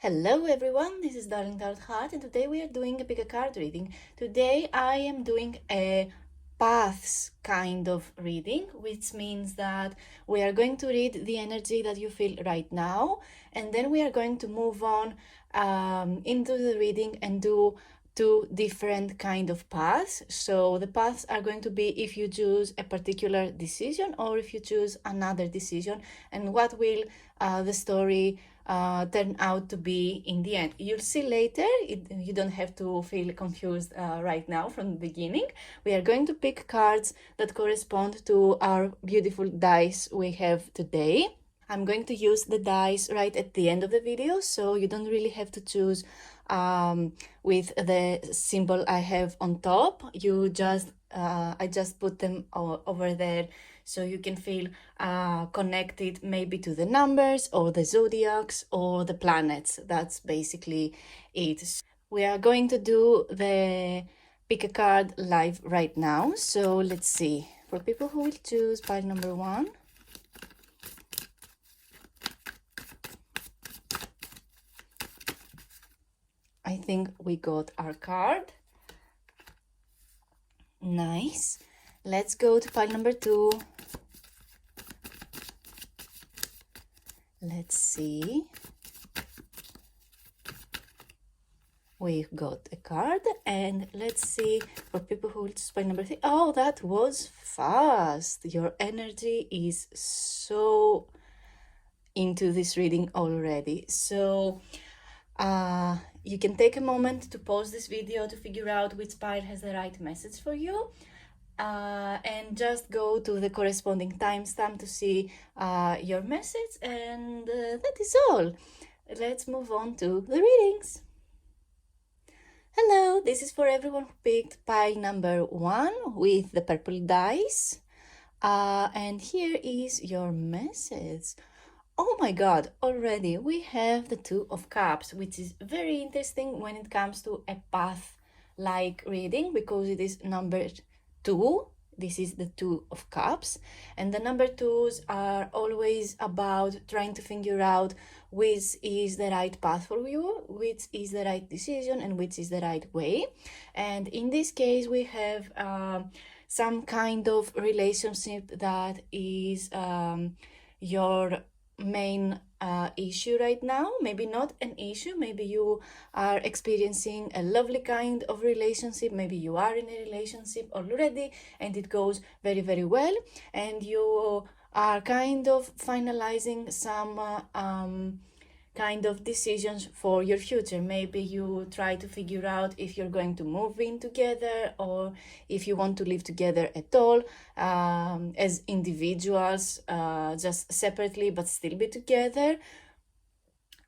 Hello everyone, this is Darling Tarot Heart, and today we are doing a pick a card reading. Today I am doing a paths kind of reading, which means that we are going to read the energy that you feel right now, and then we are going to move on into the reading and do two different kind of paths. So the paths are going to be if you choose a particular decision or if you choose another decision, and what will the story turn out to be in the end. You'll see later. You don't have to feel confused right now from the beginning. We are going to pick cards that correspond to our beautiful dice we have today. I'm going to use the dice right at the end of the video, so you don't really have to choose with the symbol I have on top. I just put them over there so you can feel connected maybe to the numbers or the zodiacs or the planets. That's basically it. We are going to do the pick a card live right now. So let's see. For people who will choose pile number 1. I think we got our card. Nice. Let's go to pile number 2. Let's see. We've got a card, and let's see for people who will choose pile number 3. Oh, that was fast. Your energy is so into this reading already. So you can take a moment to pause this video to figure out which pile has the right message for you. And just go to the corresponding timestamp to see your message, and that is all. Let's move on to the readings. Hello, this is for everyone who picked pile number 1 with the purple dice, and here is your message. Oh my god, already we have the 2 of Cups, which is very interesting when it comes to a path-like reading, because it is number 2. This is the 2 of Cups, and the number 2s are always about trying to figure out which is the right path for you, which is the right decision, and which is the right way. And in this case, we have some kind of relationship that is your main issue right now. Maybe not an issue, maybe you are experiencing a lovely kind of relationship, maybe you are in a relationship already and it goes very, very well, and you are kind of finalizing some kind of decisions for your future. Maybe you try to figure out if you're going to move in together or if you want to live together at all, as individuals, just separately but still be together.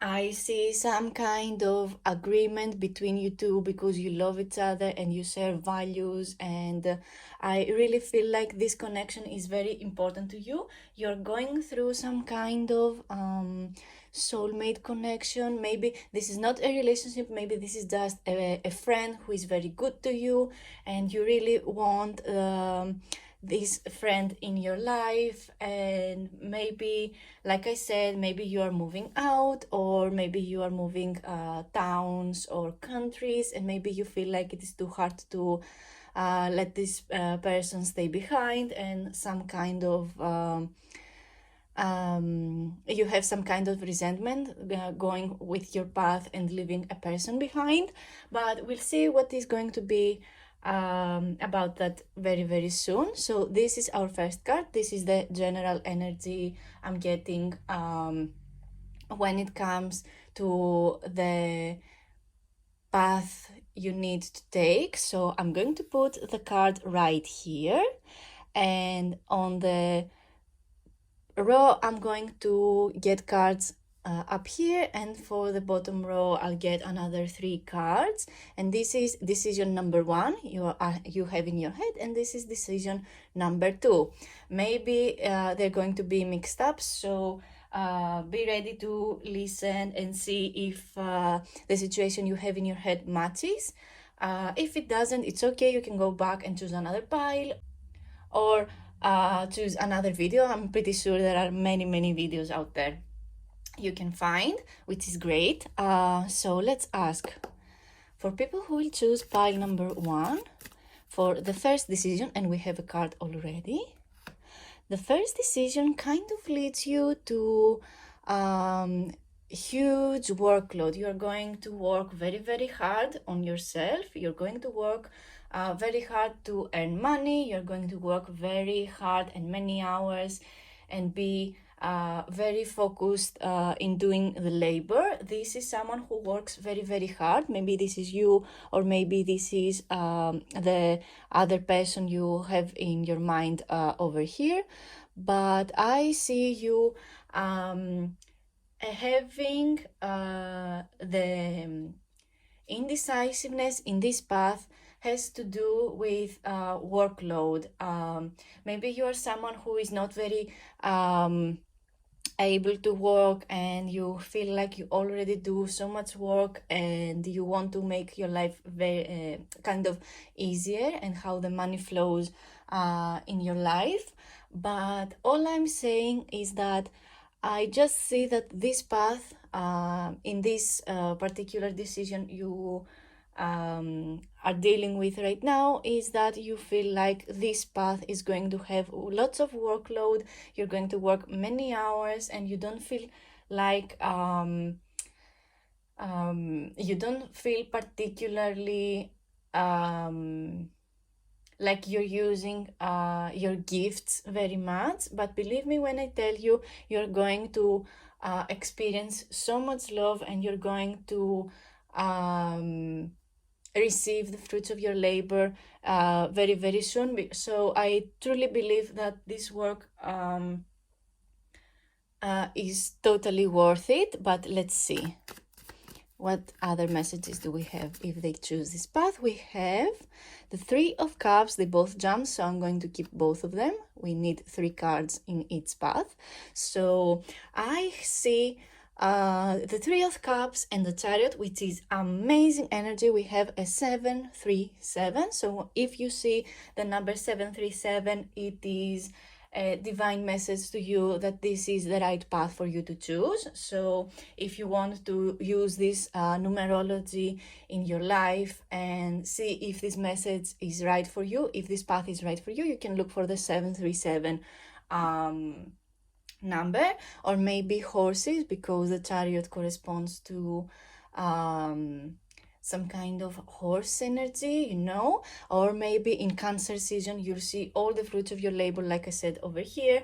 I see some kind of agreement between you two because you love each other and you share values, and I really feel like this connection is very important to you. You're going through some kind of soulmate connection. Maybe this is not a relationship, maybe this is just a friend who is very good to you, and you really want this friend in your life. And maybe, like I said, maybe you are moving out, or maybe you are moving towns or countries, and maybe you feel like it is too hard to let this person stay behind, and some kind of you have some kind of resentment going with your path and leaving a person behind. But we'll see what is going to be about that very, very soon. So this is our first card. This is the general energy I'm getting when it comes to the path you need to take. So I'm going to put the card right here, and on the row I'm going to get cards up here, and for the bottom row I'll get another 3 cards, and this is decision number 1 you have in your head, and this is decision number 2. Maybe they're going to be mixed up, so be ready to listen and see if the situation you have in your head matches. If it doesn't, it's okay, you can go back and choose another pile or choose another video. I'm pretty sure there are many videos out there. you can find, which is great. So let's ask for people who will choose pile number 1 for the first decision, and we have a card already. The first decision kind of leads you to huge workload. You're going to work very, very hard on yourself. You're going to work very hard to earn money. You're going to work very hard and many hours and be very focused in doing the labor. This is someone who works very, very hard. Maybe this is you, or maybe this is the other person you have in your mind over here. But I see you having the indecisiveness in this path has to do with workload. Maybe you are someone who is not very able to work, and you feel like you already do so much work, and you want to make your life very kind of easier, and how the money flows in your life. But all I'm saying is that I just see that this path, in this particular decision you are dealing with right now, is that you feel like this path is going to have lots of workload. You're going to work many hours, and you don't feel like you don't feel particularly like you're using your gifts very much. But believe me when I tell you, you're going to experience so much love, and you're going to receive the fruits of your labor very, very soon. So I truly believe that this work is totally worth it. But let's see, what other messages do we have if they choose this path? We have the 3 of Cups. They both jump, so I'm going to keep both of them. We need 3 cards in each path. So I see the 3 of Cups and the Chariot, which is amazing energy. We have a 737. So if you see the number 737, it is a divine message to you that this is the right path for you to choose. So if you want to use this numerology in your life and see if this message is right for you, if this path is right for you, you can look for the 737 number, or maybe horses, because the Chariot corresponds to some kind of horse energy, you know. Or maybe in Cancer season, you'll see all the fruits of your labor, like I said over here,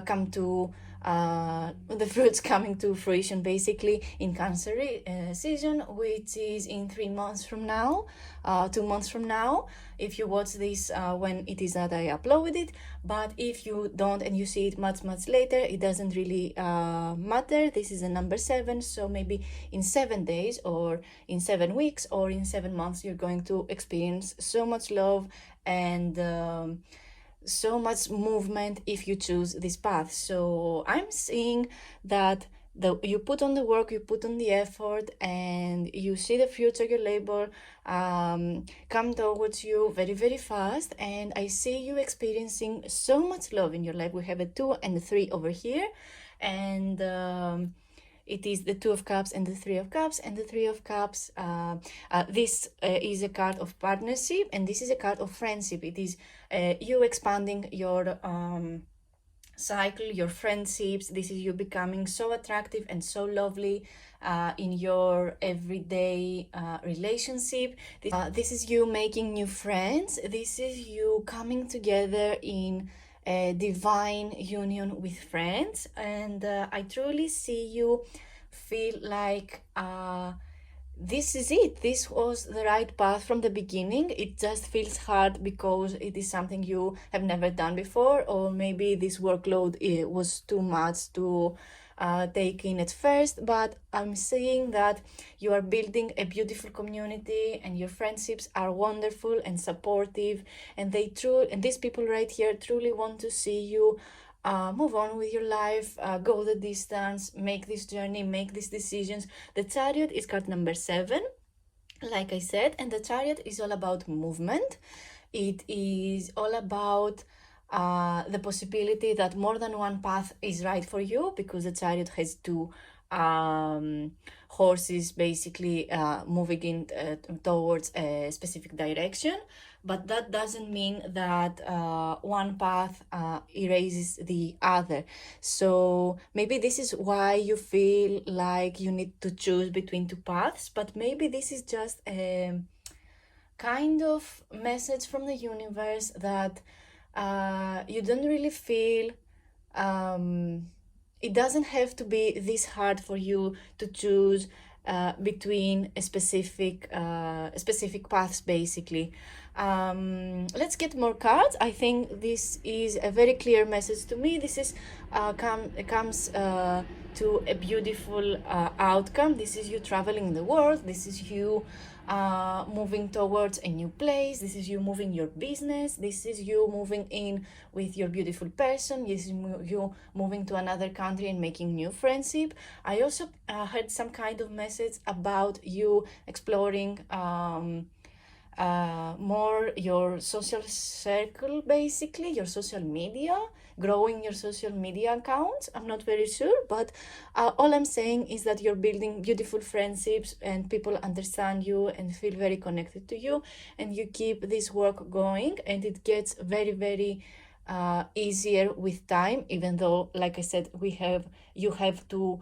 come to the fruits coming to fruition basically in Cancer season, which is in 3 months from now, 2 months from now, if you watch this when it is that I upload it. But if you don't and you see it much later, it doesn't really matter. This is a number 7, so maybe in 7 days, or in 7 weeks, or in 7 months, you're going to experience so much love and so much movement if you choose this path. So I'm seeing that you put on the work, you put on the effort, and you see the fruits of your labor come towards you very, very fast. And I see you experiencing so much love in your life. We have a 2 and a 3 over here, and it is the 2 of Cups and the 3 of Cups. And the 3 of Cups, this is a card of partnership, and this is a card of friendship. It is you expanding your cycle, your friendships. This is you becoming so attractive and so lovely in your everyday relationship. This is you making new friends. This is you coming together in a divine union with friends. And I truly see you feel like this is it. This was the right path from the beginning. It just feels hard because it is something you have never done before, or maybe this workload was too much to take in at first. But I'm seeing that you are building a beautiful community, and your friendships are wonderful and supportive, and these people right here truly want to see you move on with your life, go the distance, make this journey, make these decisions. The Chariot is card number 7, like I said, and the Chariot is all about movement. It is all about the possibility that more than one path is right for you, because the Chariot has 2 horses basically moving in towards a specific direction, but that doesn't mean that one path erases the other. So maybe this is why you feel like you need to choose between two paths, but maybe this is just a kind of message from the universe that you don't really feel it doesn't have to be this hard for you to choose between a specific paths basically. Let's get more cards. I think this is a very clear message to me. This is comes to a beautiful outcome. This is you traveling in the world. This is you moving towards a new place. This is you moving your business. This is you moving in with your beautiful person. This is you moving to another country and making new friendship. I also heard some kind of message about you exploring more your social circle, basically your social media, growing your social media accounts. I'm not very sure, but all I'm saying is that you're building beautiful friendships and people understand you and feel very connected to you, and you keep this work going, and it gets very, very easier with time, even though, like I said, you have to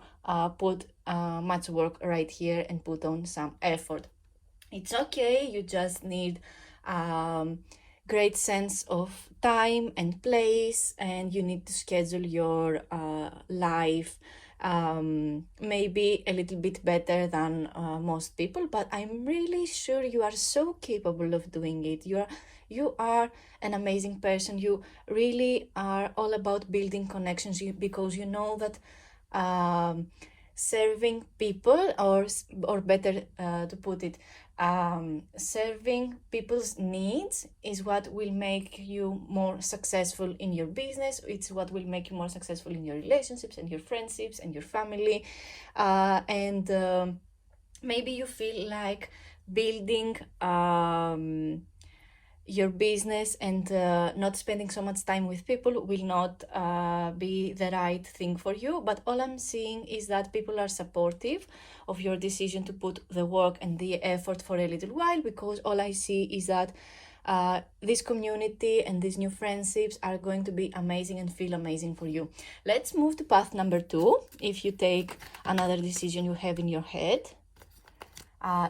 put much work right here and put on some effort. It's okay, you just need great sense of time and place, and you need to schedule your life maybe a little bit better than most people, but I'm really sure you are so capable of doing it. You are an amazing person. You really are all about building connections, because you know that serving people, or better to put it, serving people's needs is what will make you more successful in your business. It's what will make you more successful in your relationships and your friendships and your family. And maybe you feel like building your business and not spending so much time with people will not be the right thing for you. But all I'm seeing is that people are supportive of your decision to put the work and the effort for a little while, because all I see is that this community and these new friendships are going to be amazing and feel amazing for you. Let's move to path number 2. If you take another decision you have in your head,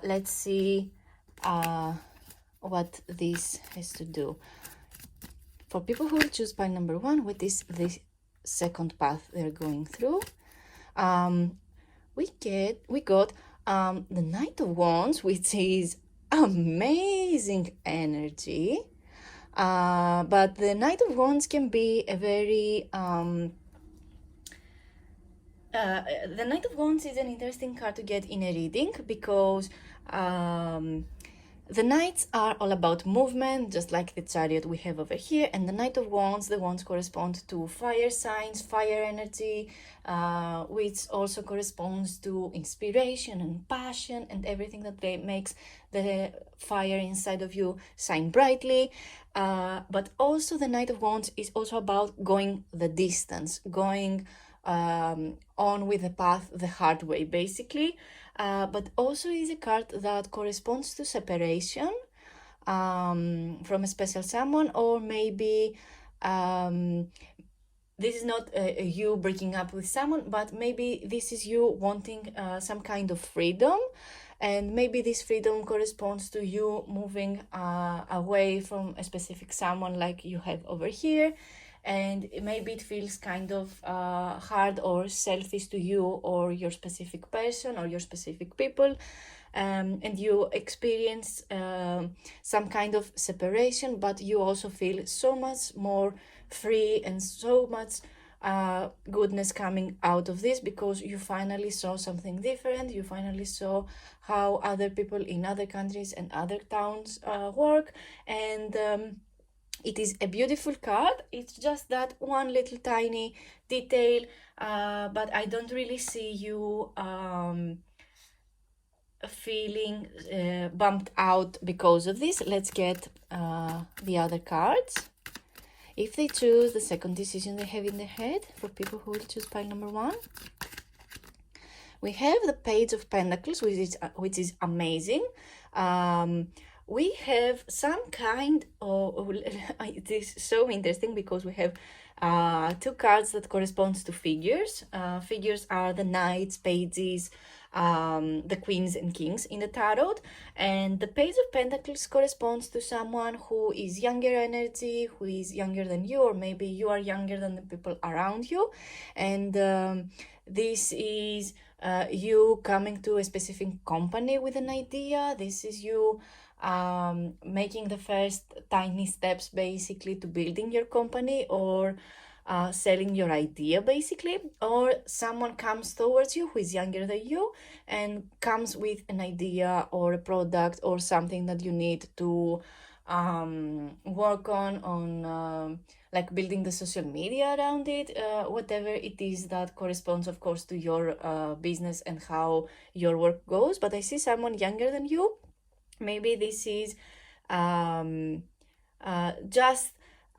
let's see what this has to do. For people who will choose pile number 1, with this second path they're going through, we got the Knight of Wands, which is amazing energy. But the Knight of Wands can be a very the Knight of Wands is an interesting card to get in a reading, because the Knights are all about movement, just like the Chariot we have over here, and the Knight of Wands, the wands correspond to fire signs, fire energy, which also corresponds to inspiration and passion and everything that makes the fire inside of you shine brightly. But also the Knight of Wands is also about going the distance, going on with the path the hard way, basically. But also is a card that corresponds to separation from a special someone, or maybe this is not you breaking up with someone, but maybe this is you wanting some kind of freedom, and maybe this freedom corresponds to you moving away from a specific someone like you have over here. And maybe it feels kind of hard or selfish to you or your specific person or your specific people, and you experience some kind of separation, but you also feel so much more free and so much goodness coming out of this, because you finally saw something different. You finally saw how other people in other countries and other towns work, and it is a beautiful card. It's just that one little tiny detail, but I don't really see you feeling bumped out because of this. Let's get the other cards. If they choose the second decision they have in their head, for people who will choose pile number 1, we have the Page of Pentacles, which is amazing. We have some kind of it is so interesting because we have two cards that corresponds to figures. Figures are the knights, pages, the queens and kings in the tarot, and the Page of Pentacles corresponds to someone who is younger energy, who is younger than you, or maybe you are younger than the people around you. And this is you coming to a specific company with an idea. This is you making the first tiny steps basically to building your company, or selling your idea basically. Or someone comes towards you who is younger than you and comes with an idea or a product or something that you need to work on like building the social media around it, whatever it is that corresponds of course to your business and how your work goes. But I see someone younger than you. Maybe this is just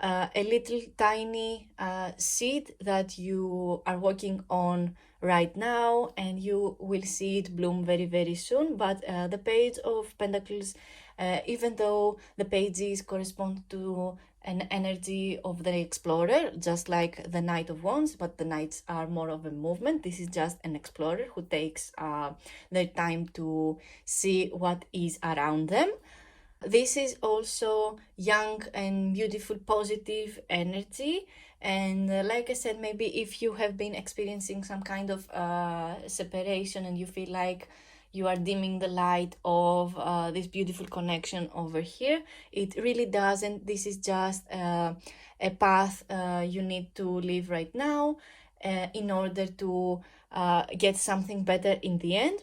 a little tiny seed that you are working on right now, and you will see it bloom very, very soon. But the Page of Pentacles, even though the pages correspond to an energy of the explorer, just like the Knight of Wands, but the knights are more of a movement. This is just an explorer who takes their time to see what is around them. This is also young and beautiful, positive energy. And like I said, maybe if you have been experiencing some kind of separation and you feel like you are dimming the light of this beautiful connection over here, it really doesn't. This is just a path you need to live right now in order to get something better in the end.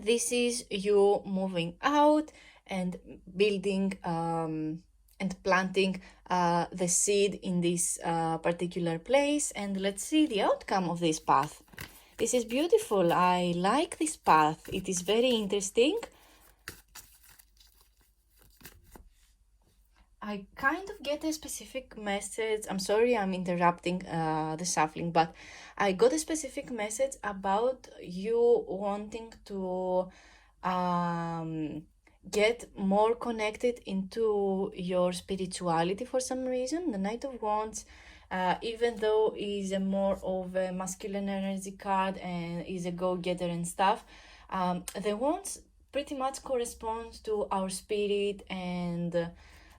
This is you moving out and building and planting the seed in this particular place. And let's see the outcome of this path. This is beautiful. I like this path. It is very interesting. I kind of get a specific message. I'm sorry I'm interrupting the shuffling, but I got a specific message about you wanting to get more connected into your spirituality for some reason. The Knight of Wands, even though is a more of a masculine energy card and is a go-getter and stuff, the Wands pretty much corresponds to our spirit and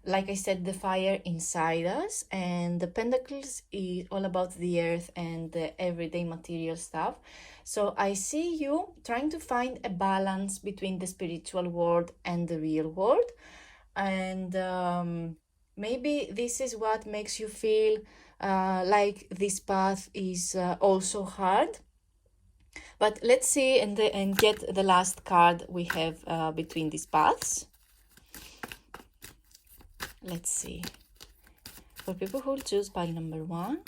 like I said, the fire inside us. And the Pentacles is all about the earth and the everyday material stuff. So I see you trying to find a balance between the spiritual world and the real world. And maybe this is what makes you feel like this path is also hard. But let's see and get the last card we have between these paths. Let's see. For people who will choose pile number 1,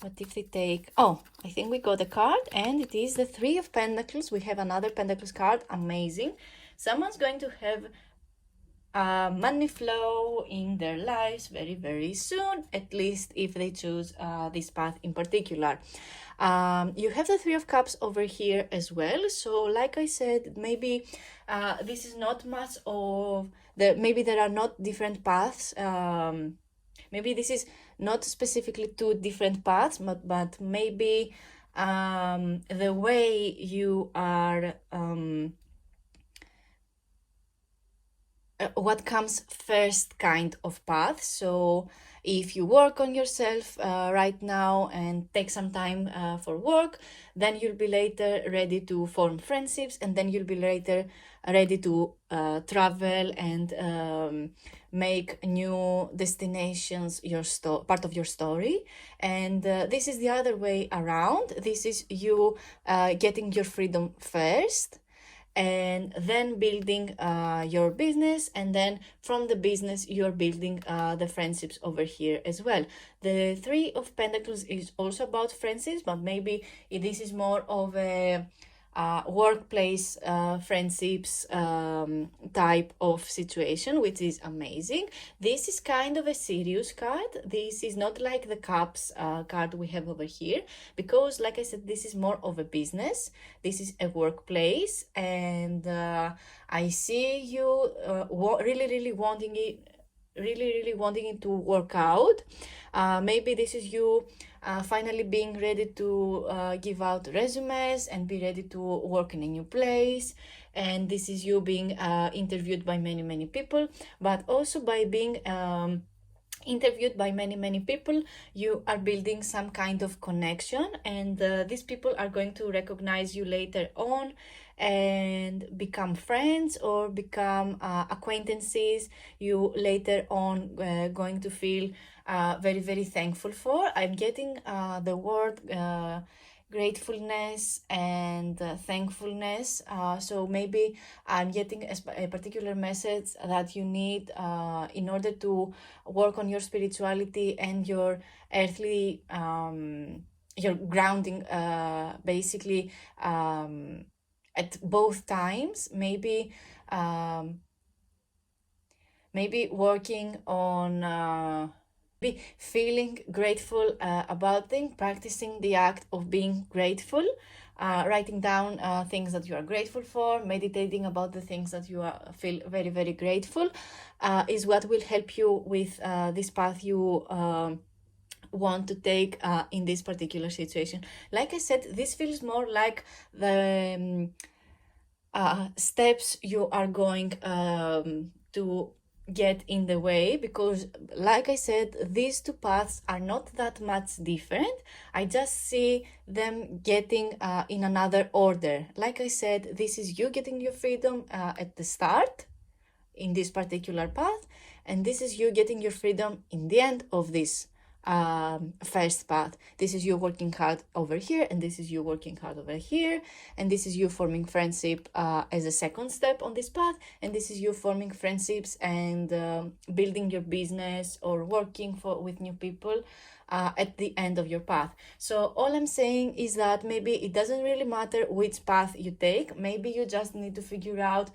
what if they take... Oh, I think we got a card, and it is the 3 of Pentacles. We have another Pentacles card. Amazing. Someone's going to have money flow in their lives very, very soon, at least if they choose this path in particular. You have the 3 of Cups over here as well. So like I said, maybe this is not much of... maybe there are not different paths. Maybe this is not specifically 2 different paths, but maybe the way you are... what comes first kind of path. So if you work on yourself right now and take some time for work, then you'll be later ready to form friendships, and then you'll be later ready to travel and make new destinations part of your story. And this is the other way around. This is you getting your freedom first, and then building your business, and then from the business you're building the friendships over here as well. The 3 of Pentacles is also about friendships, but maybe this is more of a workplace friendships type of situation, which is amazing. This is kind of a serious card. This is not like the cups card we have over here, because like I said, this is more of a business. This is a workplace, and I see you really wanting it, really wanting it to work out. Maybe this is you finally being ready to give out resumes and be ready to work in a new place. And this is you being interviewed by many people, but also by being interviewed by many people, you are building some kind of connection, and these people are going to recognize you later on and become friends or become acquaintances you later on going to feel very thankful for. I'm getting the word gratefulness and thankfulness. So maybe I'm getting a particular message that you need in order to work on your spirituality and your earthly, your grounding, basically, at both times. Maybe working on be feeling grateful about things, practicing the act of being grateful, writing down things that you are grateful for, meditating about the things that you feel very grateful, is what will help you with this path you want to take in this particular situation. Like I said, this feels more like the steps you are going to get in the way, because like I said, these two paths are not that much different. I just see them getting in another order. Like I said, this is you getting your freedom at the start in this particular path, and this is you getting your freedom in the end of this first path. This is you working hard over here, and this is you working hard over here, and this is you forming friendship as a second step on this path, and this is you forming friendships and building your business or working with new people at the end of your path. So all I'm saying is that maybe it doesn't really matter which path you take. Maybe you just need to figure out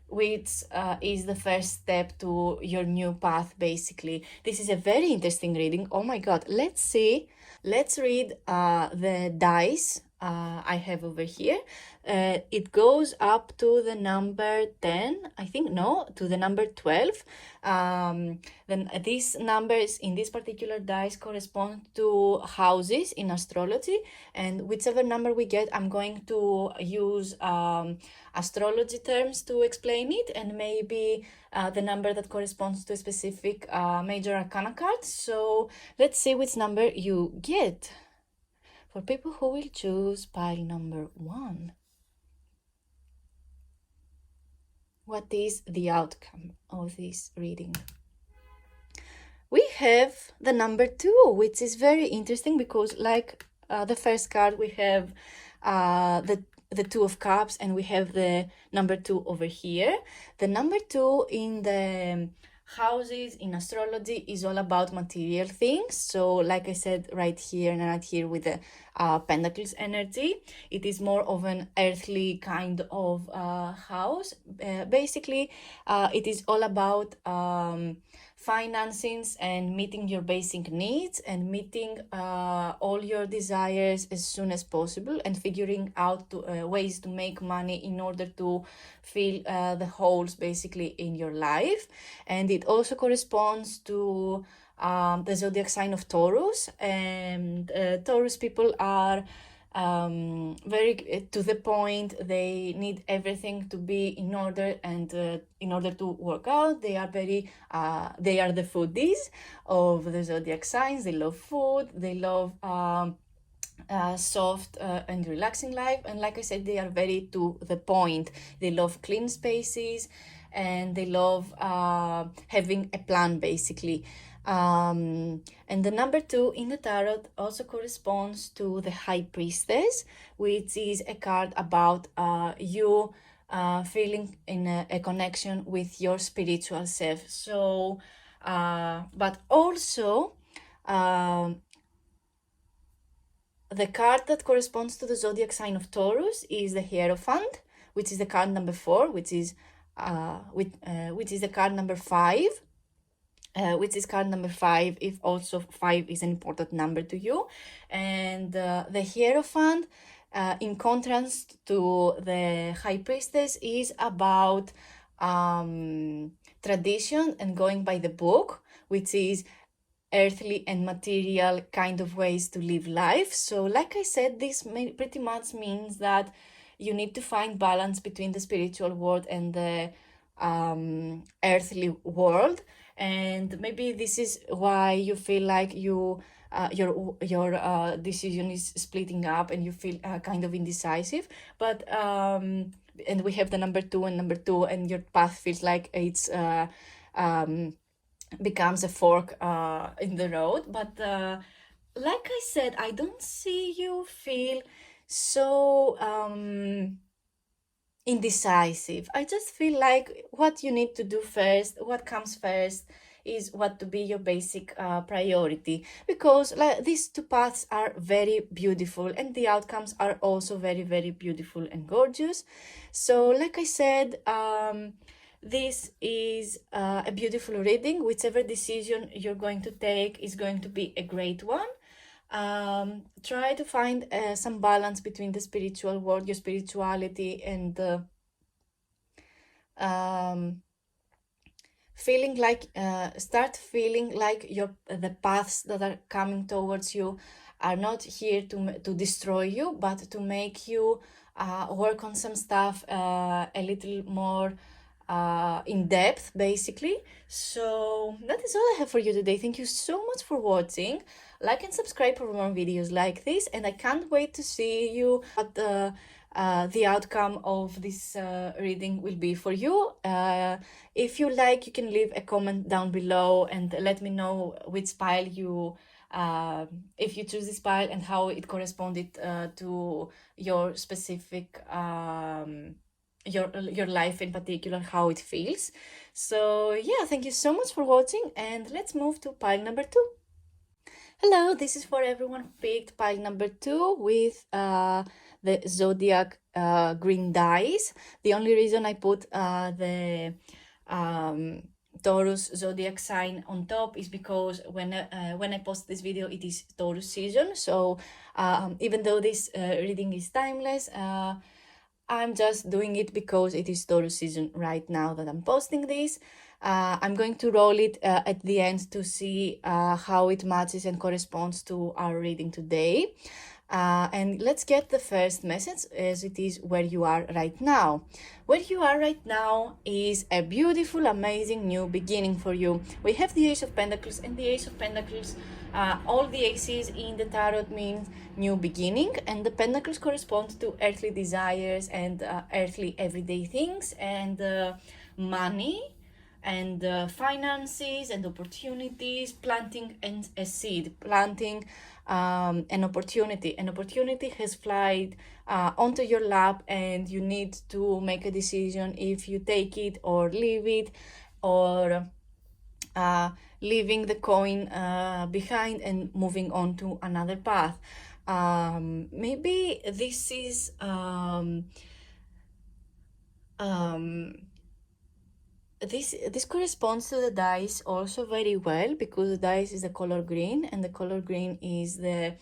which is the first step to your new path, basically. This is a very interesting reading. Oh my god, let's see. Let's read the dice I have over here. It goes up to the number 10, I think, no, to the number 12. Then these numbers in this particular dice correspond to houses in astrology, and whichever number we get, I'm going to use astrology terms to explain it, and maybe the number that corresponds to a specific major arcana card. So let's see which number you get. For people who will choose pile number 1, what is the outcome of this reading? We have the number 2, which is very interesting because, like the first card, we have the 2 of cups, and we have the number 2 over here. The number 2 in the houses in astrology is all about material things. So like I said, right here and right here with the pentacles energy, it is more of an earthly kind of house. Basically, it is all about financings and meeting your basic needs and meeting all your desires as soon as possible, and figuring out ways to make money in order to fill the holes basically in your life. And it also corresponds to the zodiac sign of Taurus, and Taurus people are very to the point. They need everything to be in order, and in order to work out, they are they are the foodies of the zodiac signs. They love food, they love soft and relaxing life, and like I said, they are very to the point. They love clean spaces, and they love having a plan, basically. And the number 2 in the tarot also corresponds to the High Priestess, which is a card about you feeling in a connection with your spiritual self. So but also The card that corresponds to the zodiac sign of Taurus is the Hierophant, which is the card number 4, which is the card number 5. Which is card number 5, if also 5 is an important number to you. And the Hierophant, in contrast to the High Priestess, is about tradition and going by the book, which is earthly and material kind of ways to live life. So like I said, this pretty much means that you need to find balance between the spiritual world and the earthly world. And maybe this is why you feel like your decision is splitting up and you feel kind of indecisive. But and we have the number 2 and your path feels like it's becomes a fork in the road. But like I said, I don't see you feel so indecisive. I just feel like what you need to do first, what comes first, is what to be your basic priority, because like these two paths are very beautiful and the outcomes are also very, very beautiful and gorgeous. So like I said, this is a beautiful reading. Whichever decision you're going to take is going to be a great one. Try to find some balance between the spiritual world, your spirituality, and feeling like start feeling like the paths that are coming towards you are not here to destroy you, but to make you work on some stuff a little more in depth, basically. So that is all I have for you today. Thank you so much for watching. Like and subscribe for more videos like this, and I can't wait to see you what the outcome of this reading will be for you. If you like, you can leave a comment down below and let me know which pile you if you choose this pile and how it corresponded to your specific your life in particular, how it feels. So yeah, thank you so much for watching, and let's move to pile number 2. Hello, this is for everyone who picked pile number 2 with the zodiac green dice. The only reason I put the Taurus zodiac sign on top is because when I post this video, it is Taurus season. So even though this reading is timeless, I'm just doing it because it is Taurus season right now that I'm posting this. I'm going to roll it at the end to see how it matches and corresponds to our reading today. And let's get the first message, as it is where you are right now. Where you are right now is a beautiful, amazing new beginning for you. We have the Ace of Pentacles, and the Ace of Pentacles, all the aces in the tarot mean new beginning, and the pentacles correspond to earthly desires and earthly everyday things, and money and finances and opportunities, planting and a seed, planting an opportunity. An opportunity has flied onto your lap, and you need to make a decision if you take it or leave it, or leaving the coin behind and moving on to another path. Maybe this is this corresponds to the dice also very well, because the dice is the color green, and the color green is the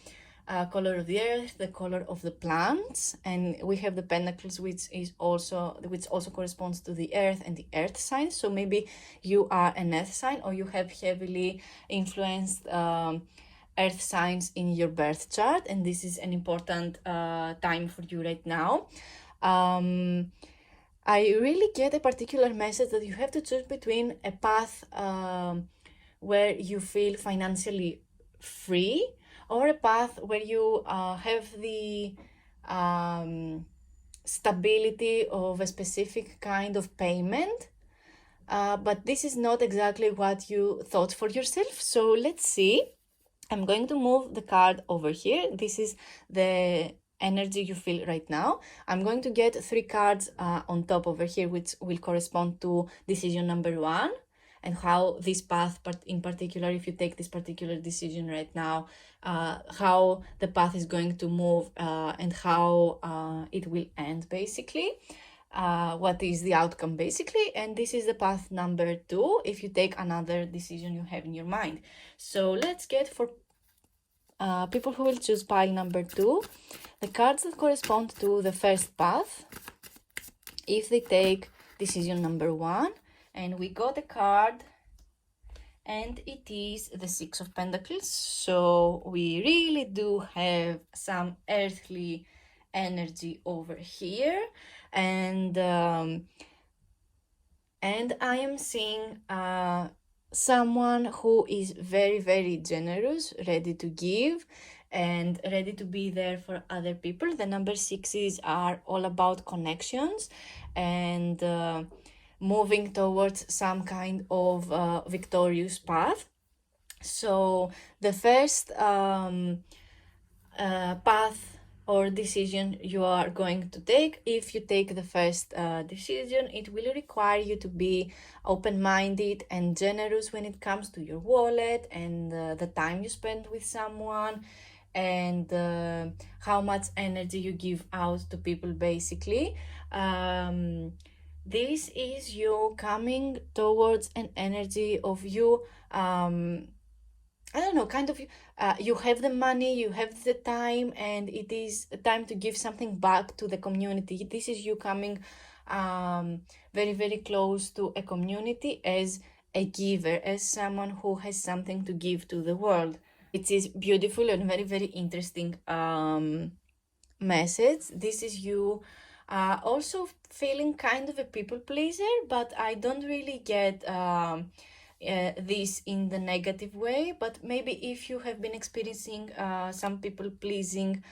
color of the earth, the color of the plants, and we have the pentacles, which also corresponds to the earth and the earth sign. So maybe you are an earth sign, or you have heavily influenced earth signs in your birth chart, and this is an important time for you right now. I really get a particular message that you have to choose between a path where you feel financially free, or a path where you have the stability of a specific kind of payment. But this is not exactly what you thought for yourself. So let's see. I'm going to move the card over here. This is the energy you feel right now. I'm going to get 3 cards on top over here, which will correspond to decision number 1. and how this path, in particular, if you take this particular decision right now, how the path is going to move, and how it will end, basically. What is the outcome, basically. And this is the path number 2 if you take another decision you have in your mind. So let's get for people who will choose pile number 2 the cards that correspond to the first path if they take decision number 1. And we got a card, and it is the Six of Pentacles. So we really do have some earthly energy over here, and I am seeing someone who is very, very generous, ready to give and ready to be there for other people. The number 6s are all about connections and moving towards some kind of victorious path. So the first path or decision you are going to take, if you take the first decision, it will require you to be open-minded and generous when it comes to your wallet and the time you spend with someone, and how much energy you give out to people, basically. This is you coming towards an energy of you, I don't know, kind of, you have the money, you have the time, and it is time to give something back to the community. This is you coming very, very close to a community as a giver, as someone who has something to give to the world. It is beautiful and very, very interesting message. This is you also feeling kind of a people pleaser, but I don't really get this in the negative way. But maybe if you have been experiencing some people pleasing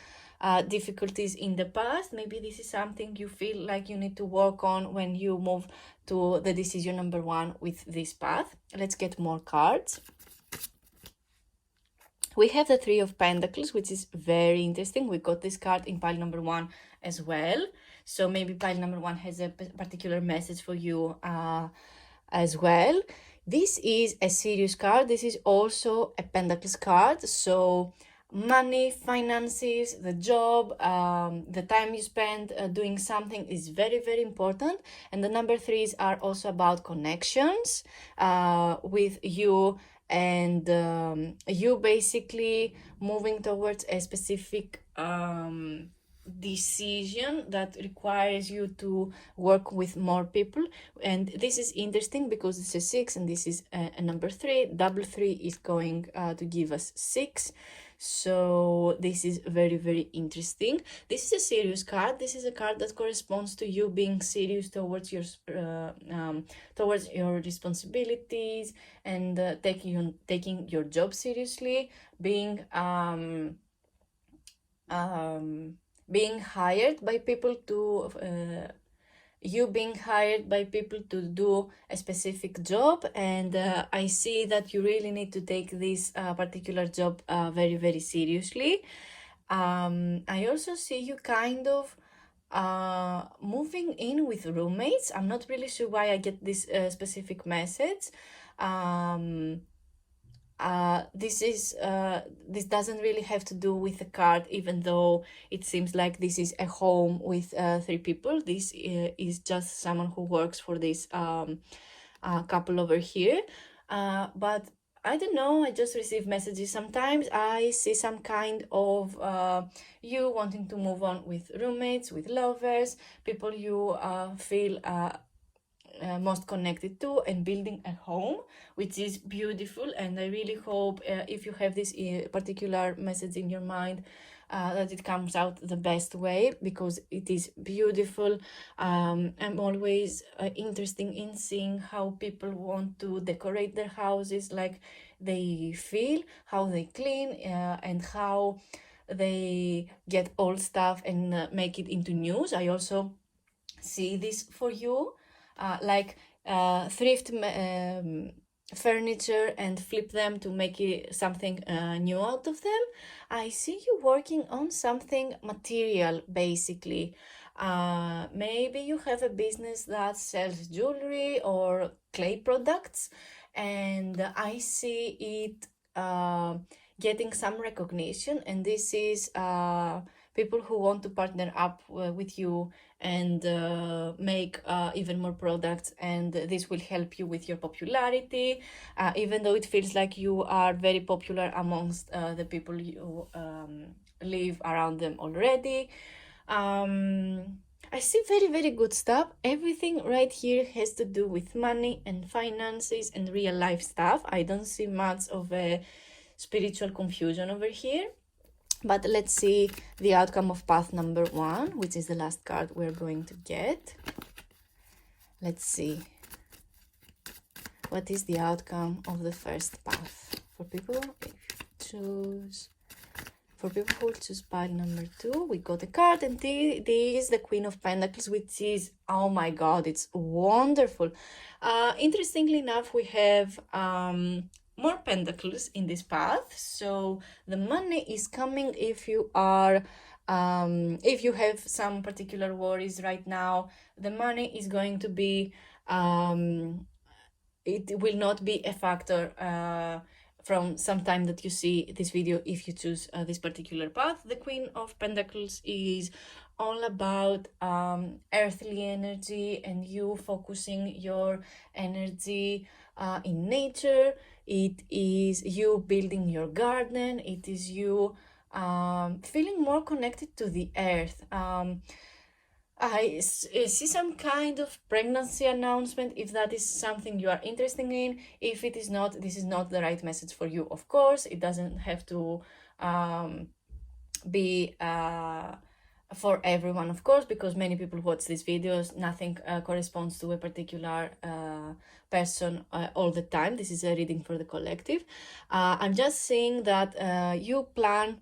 difficulties in the past, maybe this is something you feel like you need to work on when you move to the decision number 1 with this path. Let's get more cards. We have the Three of Pentacles, which is very interesting. We got this card in pile number 1 as well. So maybe pile number 1 has a particular message for you as well. This is a serious card. This is also a Pentacles card. So money, finances, the job, the time you spend doing something is very, very important. And the number 3s are also about connections with you, and you basically moving towards a specific decision that requires you to work with more people. And this is interesting because it's a 6 and this is a number 3. Double 3 is going to give us 6. So this is very, very interesting. This is a serious card. This is a card that corresponds to you being serious towards your responsibilities, and taking your job seriously, being hired by people to being hired by people to do a specific job. And I see that you really need to take this particular job very, very seriously. I also see you kind of moving in with roommates. I'm not really sure why I get this specific message. This doesn't really have to do with the card, even though it seems like this is a home with 3 people. This is just someone who works for this couple over here. But I don't know, I just receive messages. Sometimes I see some kind of you wanting to move on with roommates, with lovers, people you feel most connected to, and building a home, which is beautiful. And I really hope if you have this particular message in your mind, that it comes out the best way, because it is beautiful. I'm always interested in seeing how people want to decorate their houses, like they feel, how they clean, and how they get old stuff and make it into news. I also see this for you, like thrift furniture and flip them to make it something new out of them. I see you working on something material, basically. Maybe you have a business that sells jewelry or clay products, and I see it getting some recognition, and this is people who want to partner up with you and make even more products, and this will help you with your popularity, even though it feels like you are very popular amongst the people you live around them already. I see very, very good stuff. Everything right here has to do with money and finances and real life stuff. I don't see much of a spiritual confusion over here. But let's see the outcome of path number 1, which is the last card we're going to get. Let's see. What is the outcome of the first path? For people, if you choose... For people who choose pile number 2, we got a card, and this is the Queen of Pentacles, which is, oh my god, it's wonderful. Interestingly enough, we have more pentacles in this path, so the money is coming if you are if you have some particular worries right now. The money is going to be it will not be a factor from some time that you see this video if you choose this particular path. The Queen of Pentacles is all about earthly energy and you focusing your energy in nature. It is you building your garden. It is you feeling more connected to the earth. I see some kind of pregnancy announcement, if that is something you are interested in. If it is not, this is not the right message for you, of course. It doesn't have to be for everyone, of course, because many people watch these videos. Nothing corresponds to a particular person all the time. This is a reading for the collective. I'm just saying that you plant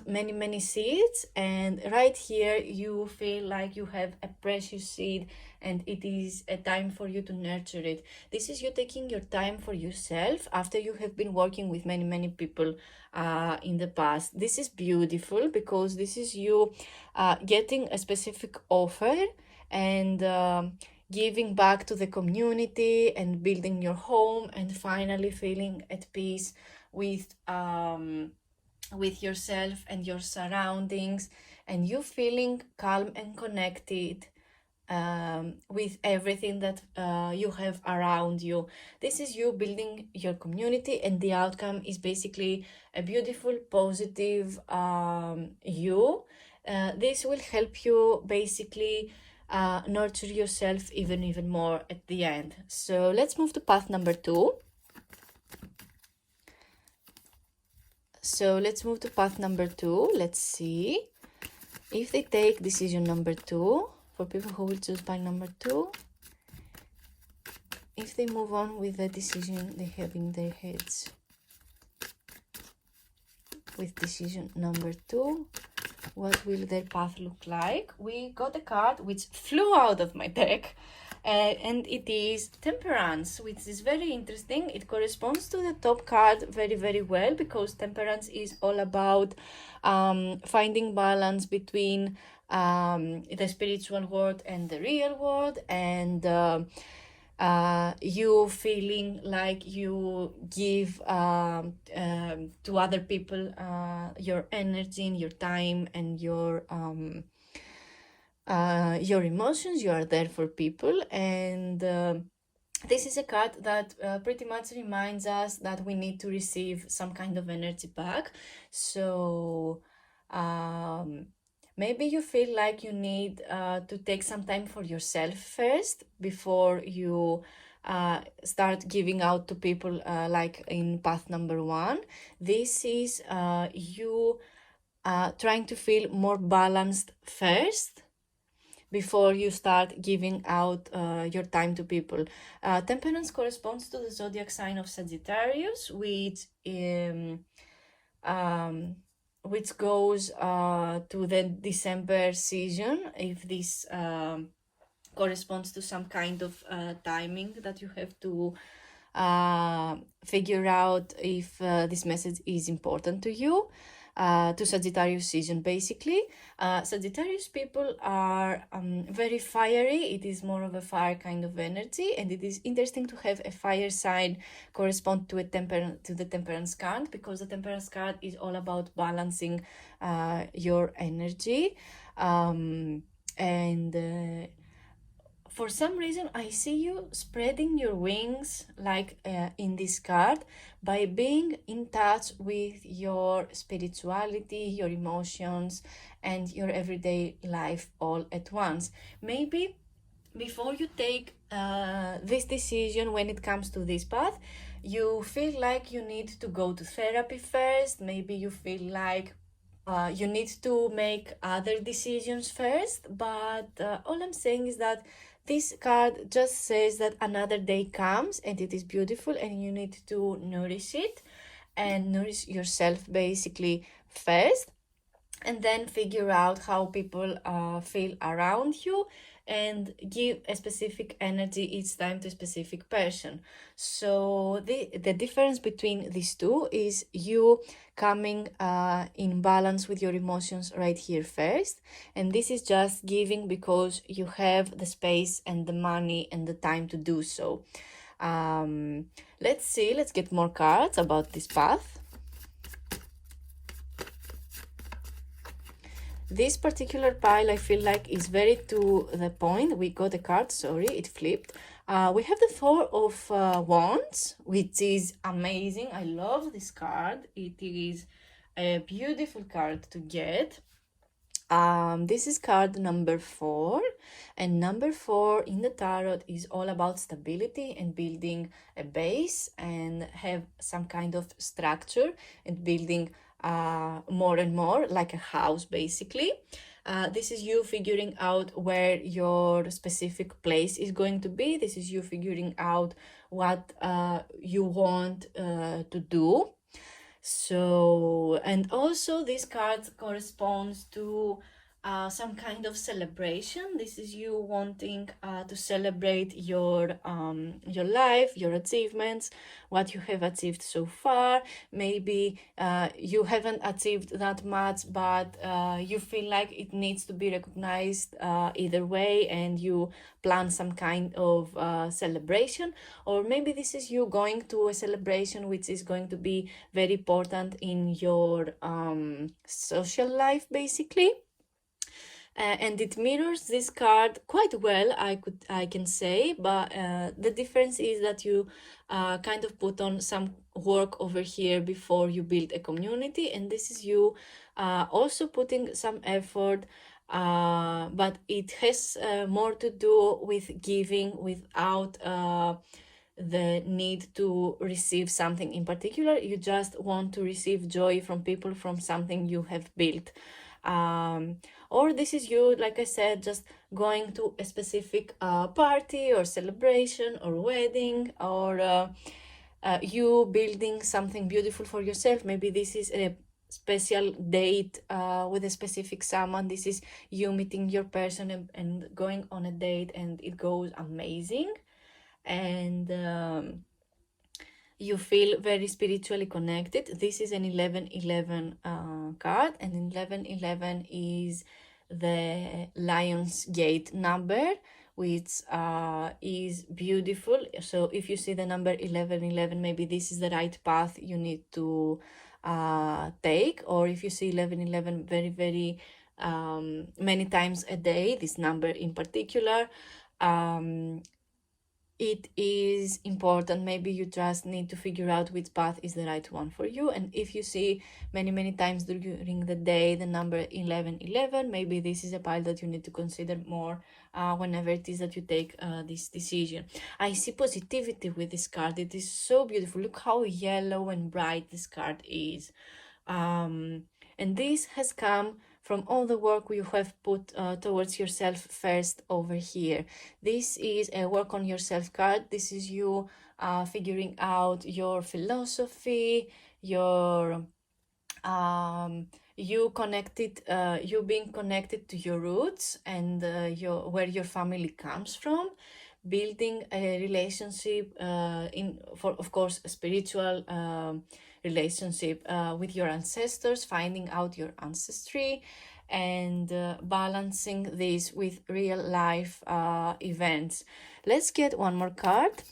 many seeds, and right here you feel like you have a precious seed and it is a time for you to nurture it. This is you taking your time for yourself after you have been working with many people in the past. This is beautiful because this is you getting a specific offer and giving back to the community and building your home and finally feeling at peace with yourself and your surroundings, and you feeling calm and connected with everything that you have around you. This is you building your community, and the outcome is basically a beautiful, positive you. This will help you basically nurture yourself even more at the end. So let's move to path number 2. So let's move to path number 2. Let's see if they take decision number 2. For people who will choose pile number 2, if they move on with the decision they have in their heads with decision number 2, what will their path look like? We got a card which flew out of my deck, and it is Temperance, which is very interesting. It corresponds to the top card very well, because Temperance is all about finding balance between the spiritual world and the real world, and you feeling like you give to other people your energy and your time and your emotions. You are there for people, and this is a card that pretty much reminds us that we need to receive some kind of energy back. So maybe you feel like you need to take some time for yourself first before you start giving out to people, like in path number 1. This is you trying to feel more balanced first before you start giving out your time to people. Temperance corresponds to the zodiac sign of Sagittarius, which goes to the December season. If this corresponds to some kind of timing that you have to figure out if this message is important to you. to Sagittarius season basically. Sagittarius people are very fiery. It is more of a fire kind of energy, and it is interesting to have a fire sign correspond to the temperance card, because the temperance card is all about balancing your energy. And for some reason I see you spreading your wings like in this card, by being in touch with your spirituality, your emotions, and your everyday life all at once. Maybe before you take this decision, when it comes to this path, you feel like you need to go to therapy first. Maybe you feel like you need to make other decisions first, but all I'm saying is that this card just says that another day comes and it is beautiful, and you need to nourish it and nourish yourself basically first, and then figure out how people feel around you, and give a specific energy each time to a specific person. So the difference between these two is you coming in balance with your emotions right here first, and this is just giving because you have the space and the money and the time to do so. Let's get more cards about this path. This particular pile, I feel like, is very to the point. We got a card, sorry, it flipped. We have the Four of Wands, which is amazing. I love this card. It is a beautiful card to get. This is card number 4, and number 4 in the tarot is all about stability and building a base and have some kind of structure and building more and more like a house basically. This is you figuring out where your specific place is going to be. This is you figuring out what you want to do. So, and also this card corresponds to some kind of celebration. This is you wanting to celebrate your life, your achievements, what you have achieved so far. Maybe you haven't achieved that much, but you feel like it needs to be recognized either way, and you plan some kind of celebration. Or maybe this is you going to a celebration which is going to be very important in your social life basically. And it mirrors this card quite well, I can say, but the difference is that you kind of put on some work over here before you build a community, and this is you also putting some effort, but it has more to do with giving without the need to receive something in particular. You just want to receive joy from people, from something you have built. Or this is you, like I said, just going to a specific party or celebration or wedding, or you building something beautiful for yourself. Maybe this is a special date with a specific someone. This is you meeting your person and going on a date, and it goes amazing, and you feel very spiritually connected. This is an 1111 card, and 1111 is the Lion's Gate number, which is beautiful. So if you see the number 1111, maybe this is the right path you need to take. Or if you see 1111 very many times a day, this number in particular, it is important. Maybe you just need to figure out which path is the right one for you. And if you see many times during the day the number 1111, maybe this is a pile that you need to consider more whenever it is that you take this decision. I see positivity with this card. It is so beautiful. Look how yellow and bright this card is. And this has come from all the work you have put towards yourself first over here. This is a work on yourself card. This is you figuring out your philosophy, your you being connected to your roots and where your family comes from, building a relationship for of course a spiritual relationship with your ancestors, finding out your ancestry, and balancing this with real life events. Let's get one more card.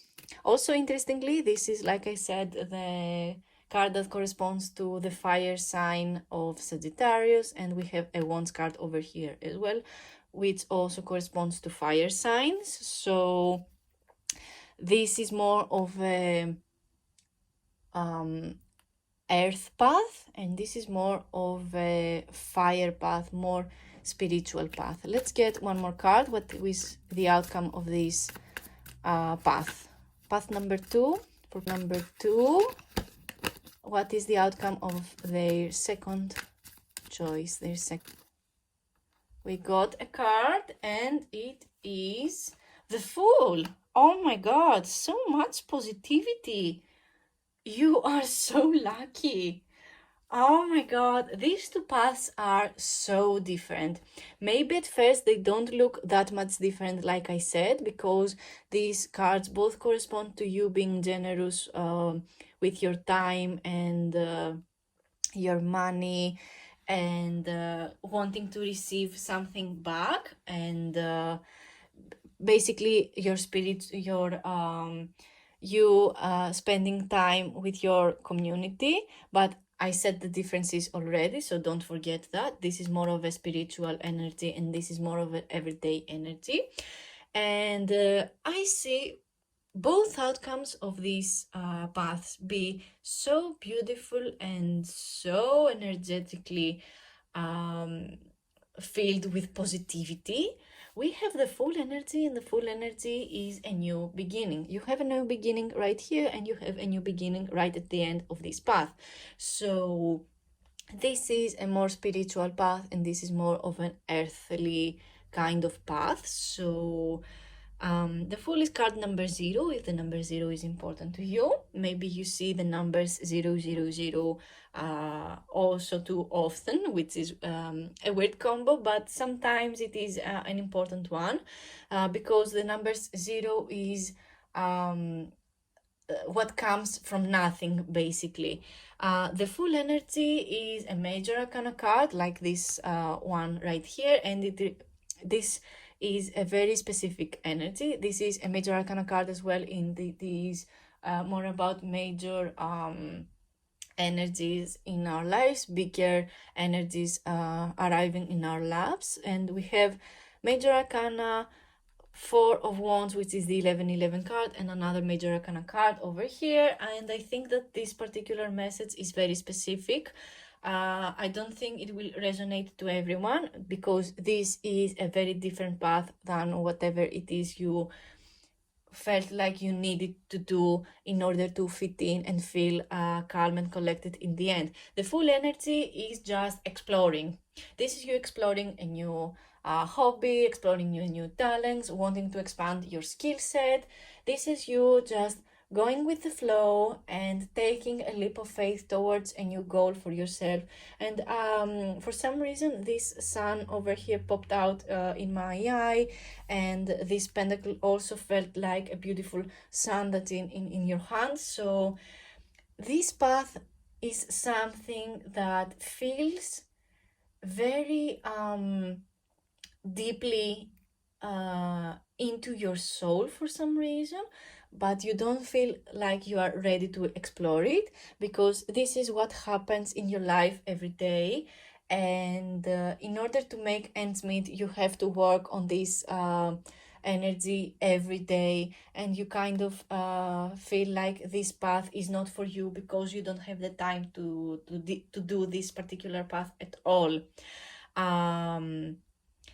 Also, interestingly, this is, like I said, the card that corresponds to the fire sign of Sagittarius, and we have a Wands card over here as well, which also corresponds to fire signs. So this is more of a earth path, and this is more of a fire path, more spiritual path. Let's get one more card. What is the outcome of this path? Path number 2. For number 2, what is the outcome of their second choice? We got a card, and it is the Fool. Oh my God, so much positivity. You are so lucky. Oh my God, these two paths are so different. Maybe at first they don't look that much different, like I said, because these cards both correspond to you being generous with your time and your money, and wanting to receive something back, and basically your spirit, you spending time with your community. But I said the differences already, so don't forget that this is more of a spiritual energy and this is more of an everyday energy. And I see both outcomes of these paths be so beautiful and so energetically filled with positivity. We have the Full energy, and the Full energy is a new beginning. You have a new beginning right here, and you have a new beginning right at the end of this path. So this is a more spiritual path, and this is more of an earthly kind of path. So the Fool is card number 0. If the number 0 is important to you, maybe you see the numbers 000 also too often, which is a weird combo, but sometimes it is an important one because the numbers 0 is what comes from nothing, basically. The Full energy is a major arcana card, like this one right here, and this is a very specific energy. This is a major arcana card as well in these more about major energies in our lives, bigger energies arriving in our lives. And we have major arcana 4 of Wands, which is the 1111 card, and another major arcana card over here. And I think that this particular message is very specific. I don't think it will resonate to everyone because this is a very different path than whatever it is you felt like you needed to do in order to fit in and feel calm and collected in the end. The Full energy is just exploring. This is you exploring a new hobby, exploring your new talents, wanting to expand your skill set. This is you just going with the flow and taking a leap of faith towards a new goal for yourself. And for some reason this sun over here popped out in my eye, and this pentacle also felt like a beautiful sun that's in your hand. So this path is something that feels very deeply into your soul for some reason, but you don't feel like you are ready to explore it because this is what happens in your life every day. And in order to make ends meet, you have to work on this energy every day, and you kind of feel like this path is not for you because you don't have the time to do this particular path at all.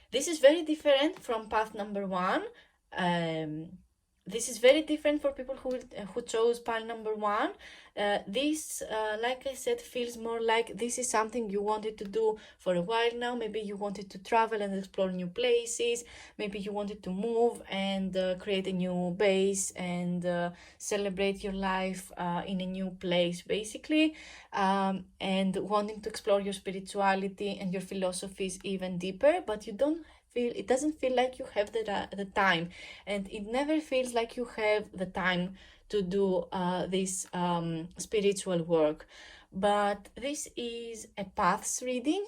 This is very different from path number 1. This is very different for people who chose path number 1. This, like I said, feels more like this is something you wanted to do for a while now. Maybe you wanted to travel and explore new places. Maybe you wanted to move and create a new base and celebrate your life in a new place, basically. And wanting to explore your spirituality and your philosophies even deeper, but you don't feel, it doesn't feel like you have the time, and it never feels like you have the time to do this spiritual work. But this is a paths reading.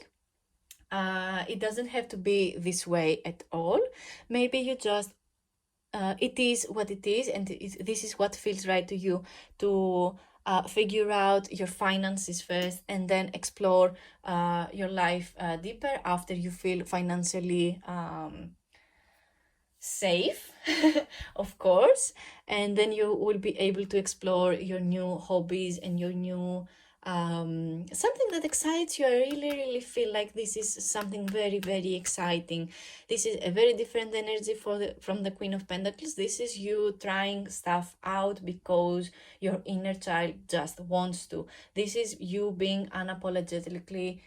It doesn't have to be this way at all. Maybe you just it is what it is, and this is what feels right to you, to figure out your finances first and then explore your life deeper after you feel financially safe, of course, and then you will be able to explore your new hobbies and your new something that excites you. I really feel like this is something very exciting. This is a very different energy from the Queen of Pentacles. This is you trying stuff out because your inner child just wants to. This is you being unapologetically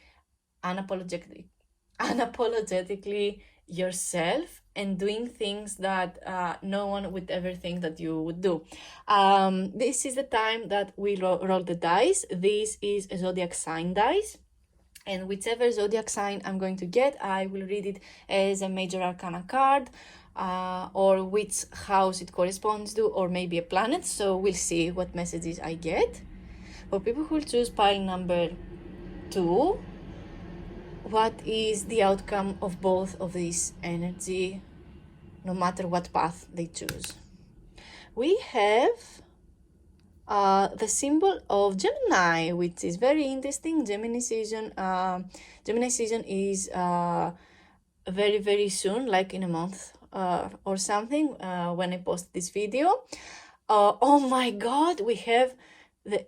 yourself and doing things that no one would ever think that you would do. This is the time that we roll the dice. This is a zodiac sign dice, and whichever zodiac sign I'm going to get, I will read it as a major arcana card, or which house it corresponds to, or maybe a planet. So we'll see what messages I get. For people who will choose pile number 2, what is the outcome of both of these energy, no matter what path they choose? We have the symbol of Gemini, which is very interesting. Gemini season is very soon, like in a month or something, when I post this video. Oh my god, we have the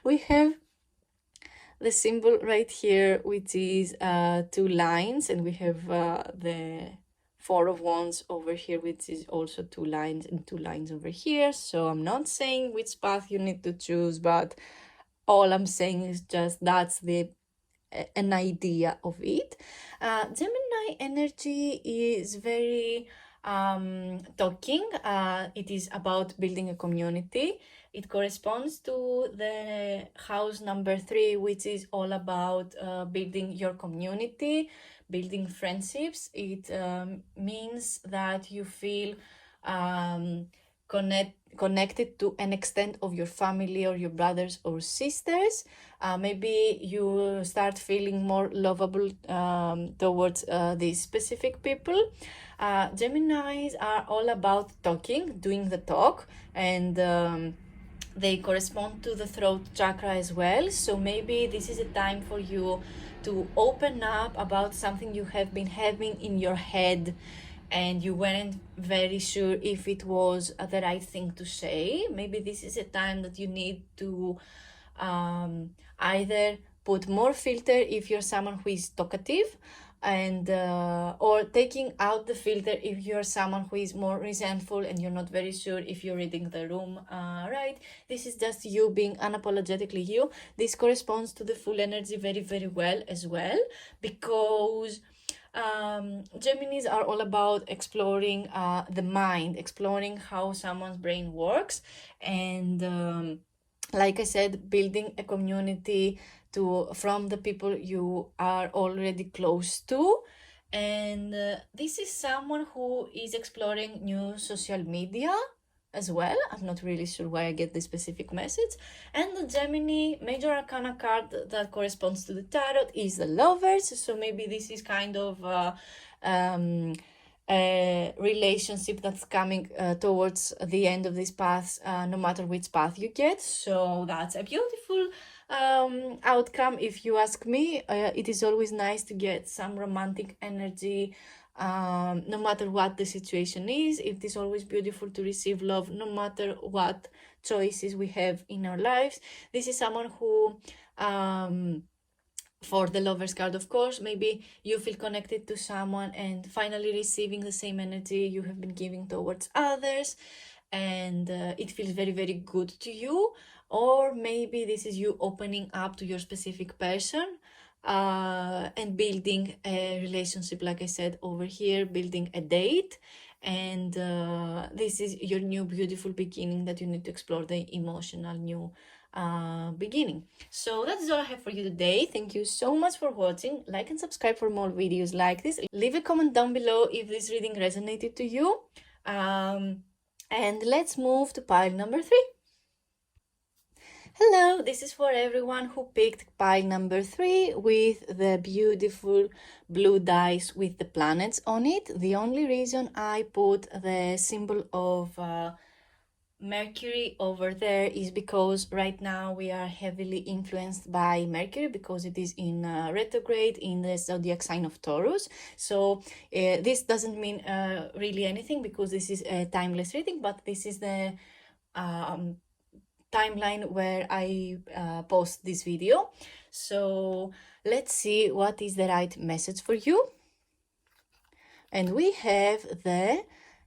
we have the symbol right here, which is 2 lines, and we have the 4 of Wands over here, which is also 2 lines, and 2 lines over here. So I'm not saying which path you need to choose, but all I'm saying is just that's an idea of it. Gemini energy is very talking. It is about building a community. It corresponds to the house number 3, which is all about building your community, building friendships. It means that you feel connected to an extent of your family or your brothers or sisters. Maybe you start feeling more lovable towards these specific people. Geminis are all about talking, doing the talk, and they correspond to the throat chakra as well. So maybe this is a time for you to open up about something you have been having in your head and you weren't very sure if it was the right thing to say. Maybe this is a time that you need to either put more filter if you're someone who is talkative, and or taking out the filter if you're someone who is more resentful and you're not very sure if you're reading the room right. This is just you being unapologetically you. This corresponds to the full energy very well as well, because Geminis are all about exploring the mind, exploring how someone's brain works, and like I said, building a community from the people you are already close to. And this is someone who is exploring new social media as well. I'm not really sure why I get this specific message. And the Gemini major arcana card that corresponds to the tarot is the Lovers. So maybe this is kind of a relationship that's coming towards the end of this path, no matter which path you get. So that's a beautiful outcome if you ask me. It is always nice to get some romantic energy, no matter what the situation is. It is always beautiful to receive love, no matter what choices we have in our lives. This is someone who for the Lovers card, of course, maybe you feel connected to someone and finally receiving the same energy you have been giving towards others, and it feels very good to you. Or maybe this is you opening up to your specific person and building a relationship, like I said over here, building a date. And this is your new beautiful beginning that you need to explore, the emotional new beginning. So that's all I have for you today. Thank you so much for watching. Like and subscribe for more videos like this. Leave a comment down below if this reading resonated to you. And let's move to pile number 3. Hello, this is for everyone who picked pile number 3 with the beautiful blue dice with the planets on it. The only reason I put the symbol of Mercury over there is because right now we are heavily influenced by Mercury because it is in retrograde in the zodiac sign of Taurus. So this doesn't mean really anything because this is a timeless reading, but this is the timeline where I post this video. So let's see what is the right message for you. And we have the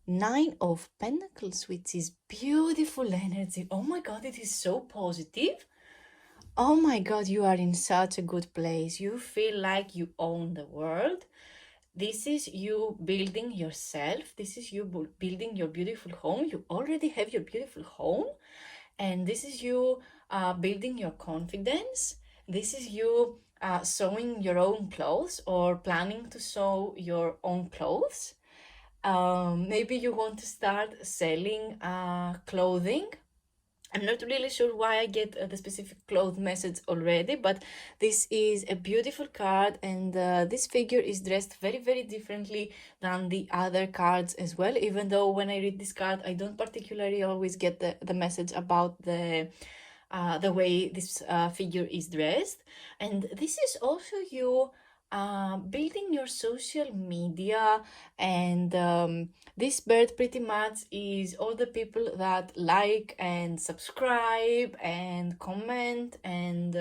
9 of Pentacles, which is beautiful energy. Oh my God, it is so positive. Oh my God, you are in such a good place. You feel like you own the world. This is you building yourself. This is you building your beautiful home. You already have your beautiful home. And this is you building your confidence. This is you sewing your own clothes or planning to sew your own clothes. Maybe you want to start selling clothing. I'm not really sure why I get the specific cloth message already, but this is a beautiful card, and this figure is dressed very, very differently than the other cards as well, even though when I read this card, I don't particularly always get the message about the way this figure is dressed. And this is also you building your social media, and this bird pretty much is all the people that like and subscribe and comment and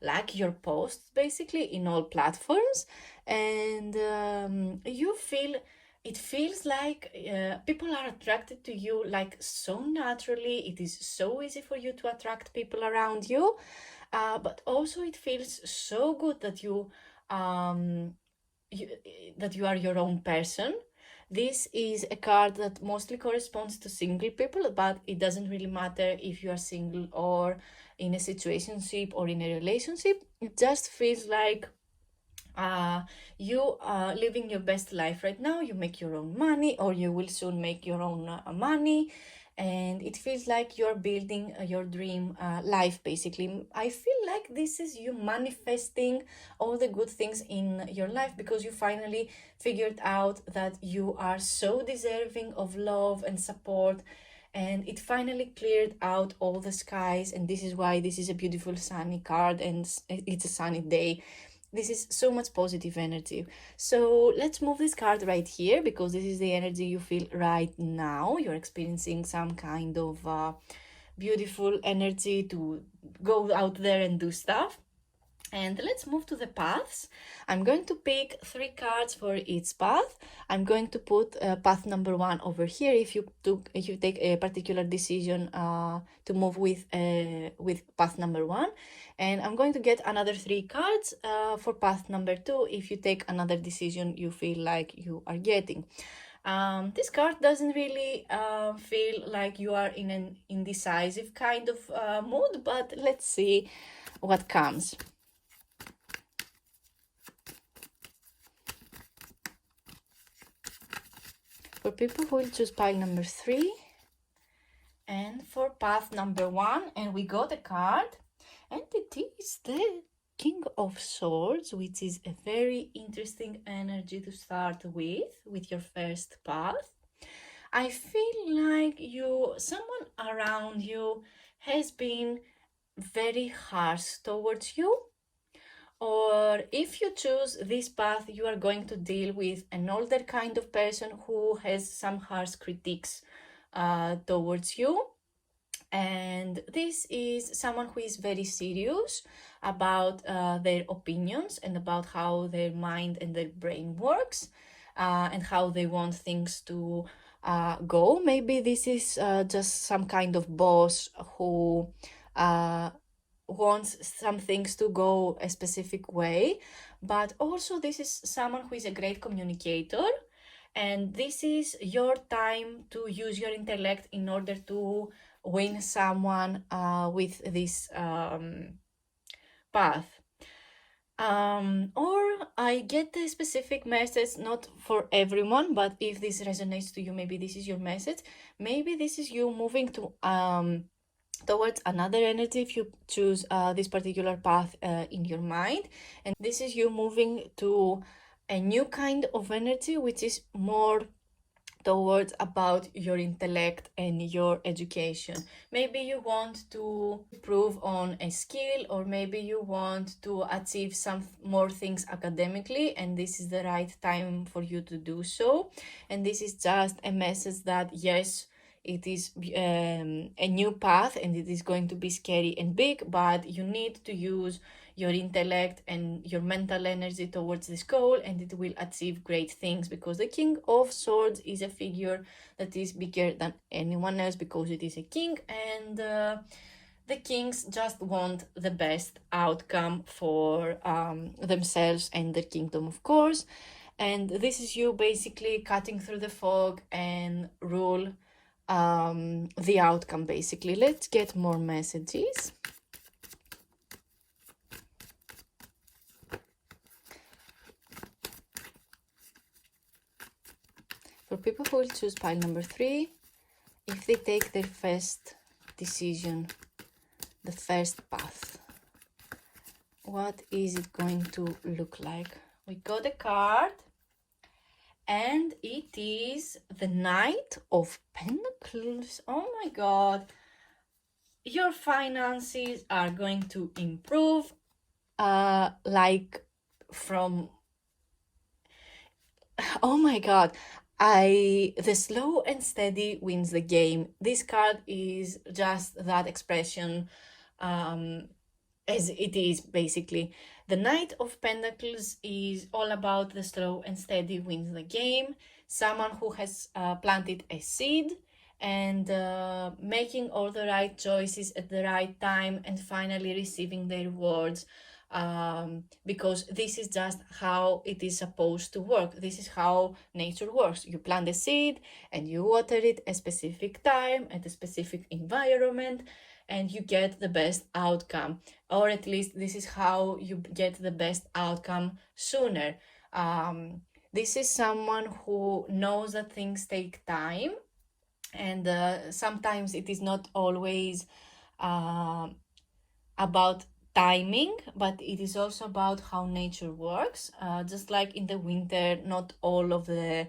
like your posts basically in all platforms. And you feel it feels like people are attracted to you like so naturally. It is so easy for you to attract people around you, but also it feels so good that you that you are your own person. This is a card that mostly corresponds to single people, but it doesn't really matter if you are single or in a situationship or in a relationship. It just feels like you are living your best life right now. You make your own money, or you will soon make your own money, and it feels like you're building your dream life basically. I feel like this is you manifesting all the good things in your life because you finally figured out that you are so deserving of love and support, and it finally cleared out all the skies. And this is why this is a beautiful sunny card, and it's a sunny day. This is so much positive energy. So let's move this card right here because this is the energy you feel right now. You're experiencing some kind of beautiful energy to go out there and do stuff. And let's move to the paths. I'm going to pick 3 cards for each path. I'm going to put path number 1 over here if you take a particular decision to move with path number 1. And I'm going to get another 3 cards for path number 2 if you take another decision you feel like you are getting. This card doesn't really feel like you are in an indecisive kind of mood, but let's see what comes. For people who will choose pile number 3 and for path number 1, and we got a card, and it is the King of Swords, which is a very interesting energy to start with your first path. I feel like someone around you has been very harsh towards you, or if you choose this path, you are going to deal with an older kind of person who has some harsh critiques towards you. And this is someone who is very serious about their opinions and about how their mind and their brain works, and how they want things to go. Maybe this is just some kind of boss who wants some things to go a specific way, but also this is someone who is a great communicator, and this is your time to use your intellect in order to win someone with this path. Or I get the specific message, not for everyone, but if this resonates to you, maybe this is your message. Maybe this is you moving to towards another energy if you choose this particular path in your mind, and this is you moving to a new kind of energy, which is more towards about your intellect and your education. Maybe you want to improve on a skill, or maybe you want to achieve some more things academically, and this is the right time for you to do so. And this is just a message that yes, it is a new path and it is going to be scary and big, but you need to use your intellect and your mental energy towards this goal, and it will achieve great things, because the King of Swords is a figure that is bigger than anyone else because it is a king, and the kings just want the best outcome for themselves and their kingdom, of course. And this is you basically cutting through the fog and rule the outcome, basically. Let's get more messages. For people who will choose pile number 3, if they take their first decision, the first path, what is it going to look like? We got a card, and it is the Knight of Pentacles. Oh my God. Your finances are going to improve, like from, oh my God. The slow and steady wins the game. This card is just that expression, as it is basically. The Knight of Pentacles is all about the slow and steady wins the game. Someone who has planted a seed and making all the right choices at the right time and finally receiving the rewards. Because this is just how it is supposed to work. This is how nature works. You plant a seed and you water it a specific time at a specific environment, and you get the best outcome, or at least this is how you get the best outcome sooner. This is someone who knows that things take time, and sometimes it is not always about timing, but it is also about how nature works. Just like in the winter, not all of the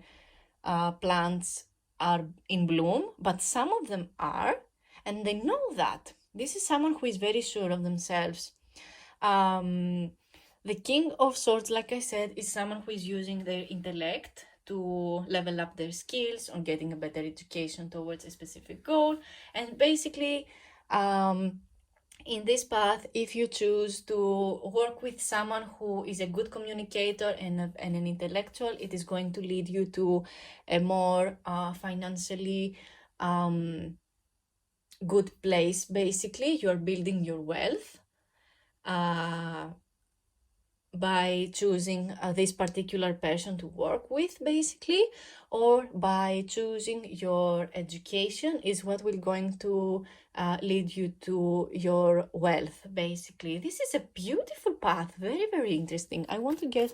plants are in bloom, but some of them are, and they know that. This is someone who is very sure of themselves. The King of Swords, like I said, is someone who is using their intellect to level up their skills on getting a better education towards a specific goal. And basically, in this path, if you choose to work with someone who is a good communicator and an intellectual, it is going to lead you to a more financially good place. Basically, you're building your wealth by choosing this particular person to work with, basically, or by choosing your education is what will going to lead you to your wealth, basically. This is a beautiful path, very, very interesting. I want to get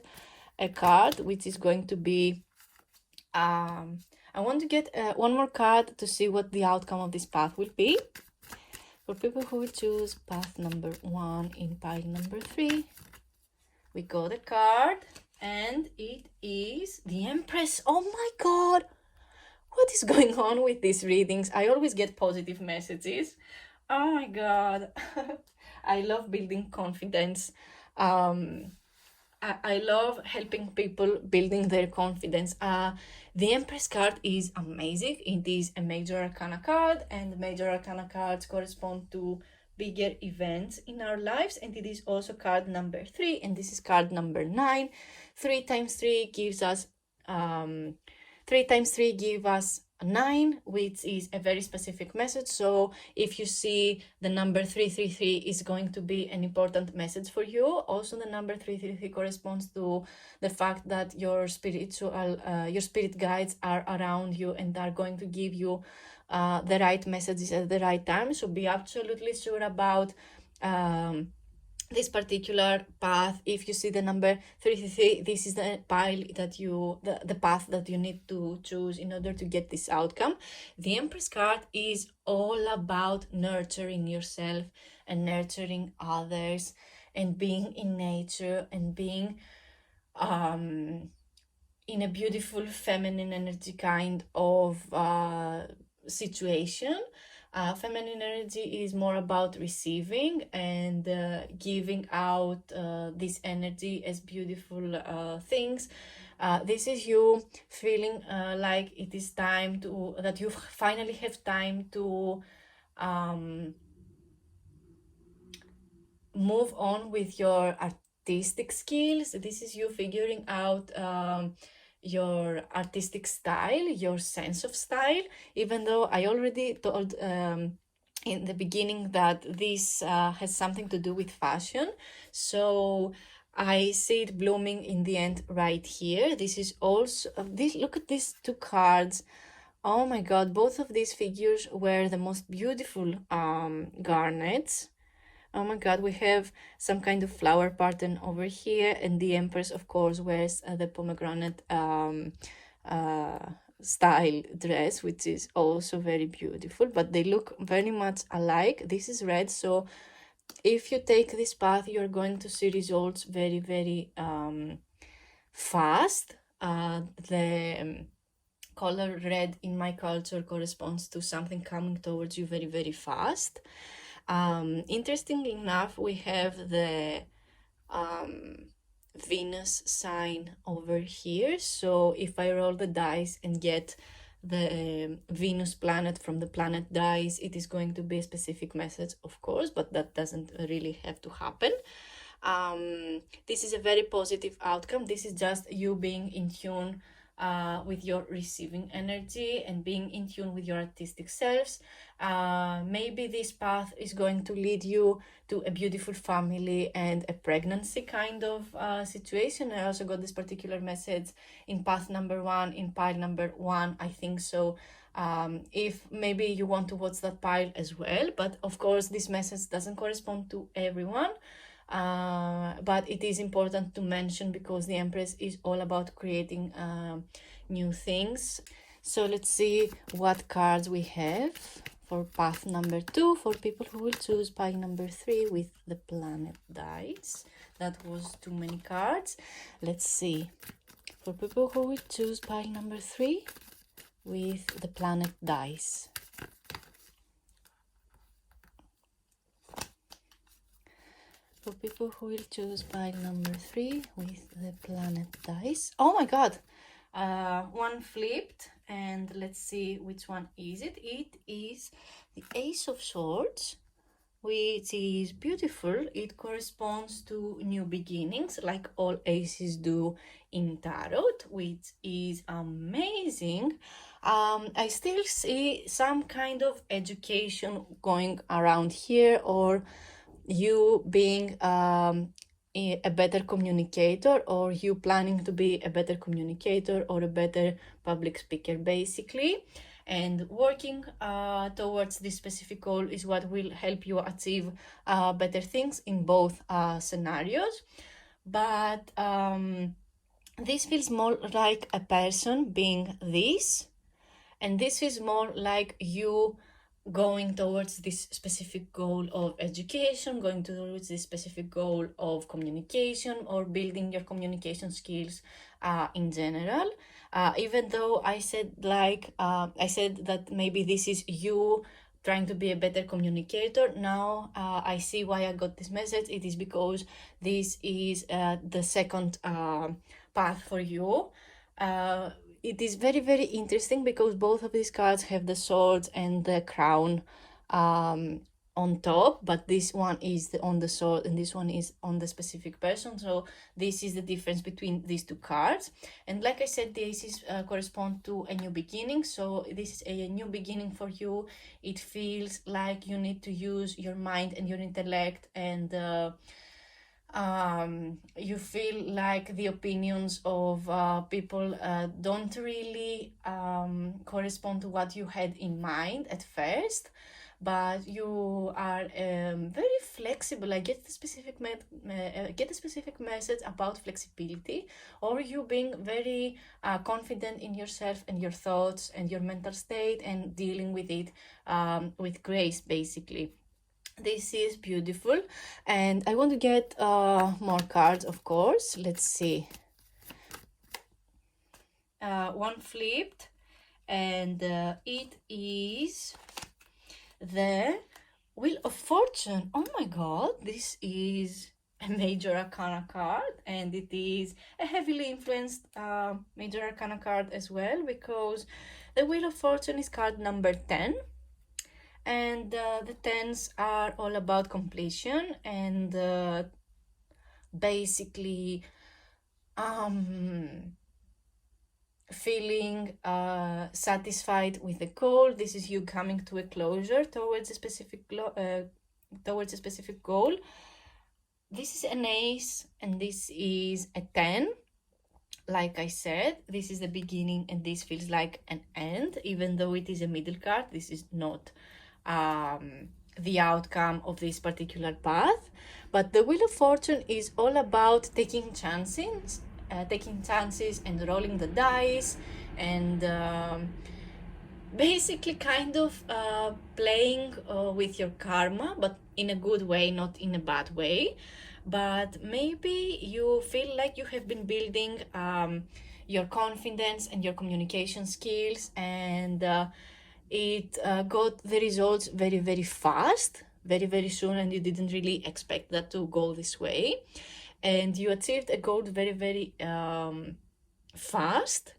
a card which is going to be I want to get one more card to see what the outcome of this path will be. For people who will choose path number 1 in pile number 3, we got a card, and it is the Empress. Oh my God! What is going on with these readings? I always get positive messages. Oh my God. I love building confidence. I love helping people building their confidence. The Empress card is amazing. It is a major arcana card, and major arcana cards correspond to bigger events in our lives, and it is also card number 3, and this is card number 9. 3 times 3 gives us 3 times 3 give us 9, which is a very specific message. So if you see the number 333 is going to be an important message for you. Also, the number 333 corresponds to the fact that your spirit guides are around you and are going to give you the right messages at the right time. So be absolutely sure about this particular path. If you see the number 33, this is the pile that the path that you need to choose in order to get this outcome. The Empress card is all about nurturing yourself and nurturing others and being in nature and being in a beautiful feminine energy kind of situation. Feminine energy is more about receiving and giving out this energy as beautiful things. This is you feeling like it is time to, that you finally have time to move on with your artistic skills. This is you figuring out your artistic style, your sense of style, even though I already told in the beginning that this has something to do with fashion. So I see it blooming in the end right here. This is also, look at these two cards. Oh my god, both of these figures were the most beautiful garnets. Oh my god, we have some kind of flower pattern over here, and the Empress, of course, wears the pomegranate style dress, which is also very beautiful, but they look very much alike. This is red, so if you take this path, you're going to see results very, very fast. The color red in my culture corresponds to something coming towards you very, very fast. Interestingly enough, we have the Venus sign over here. So if I roll the dice and get the Venus planet from the planet dice, it is going to be a specific message, of course, but that doesn't really have to happen. This is a very positive outcome. This is just you being in tune with your receiving energy and being in tune with your artistic selves. Maybe this path is going to lead you to a beautiful family and a pregnancy kind of situation. I also got this particular message in path number 1, in pile number 1, I think so. If maybe you want to watch that pile as well, but of course this message doesn't correspond to everyone. But it is important to mention because the Empress is all about creating new things. So let's see what cards we have for path number 2 for people who will choose pile number 3 with the planet dice. That was too many cards. Let's see. For people who will choose pile number 3 with the planet dice. For people who will choose pile number 3 with the planet dice. Oh my god! One flipped, and let's see which one is it. It is the Ace of Swords, which is beautiful. It corresponds to new beginnings, like all aces do in tarot, which is amazing. I still see some kind of education going around here, or you being a better communicator, or you planning to be a better communicator or a better public speaker, basically. And working towards this specific goal is what will help you achieve better things in both scenarios. But this feels more like a person being this, and this is more like you going towards this specific goal of education, going towards this specific goal of communication, or building your communication skills in general. Even though I said that maybe this is you trying to be a better communicator, now I see why I got this message. It is because this is the second path for you. It is very, very interesting because both of these cards have the swords and the crown on top, but this one is on the sword and this one is on the specific person. So this is the difference between these two cards. And like I said, the aces correspond to a new beginning. So this is a new beginning for you. It feels like you need to use your mind and your intellect, and you feel like the opinions of people don't really correspond to what you had in mind at first. but you are very flexible. I get the specific get a specific message about flexibility, or you being very confident in yourself and your thoughts and your mental state and dealing with it with grace, basically. This is beautiful, and I want to get more cards, of course. Let's see. One flipped, and it is the Wheel of Fortune. Oh my god, this is a Major Arcana card, and it is a heavily influenced Major Arcana card as well, because the Wheel of Fortune is card number 10, and the 10s are all about completion and basically feeling satisfied with the goal. This is you coming to a closure towards a specific goal. This is an ace, and this is a 10. Like I said, this is the beginning, and this feels like an end, even though it is a middle card. This is not the outcome of this particular path. But the Wheel of Fortune is all about taking chances and rolling the dice, and basically kind of playing with your karma, but in a good way, not in a bad way. But maybe you feel like you have been building your confidence and your communication skills, and it got the results very, very fast, very, very soon, and you didn't really expect that to go this way. And you achieved a goal very, very fast,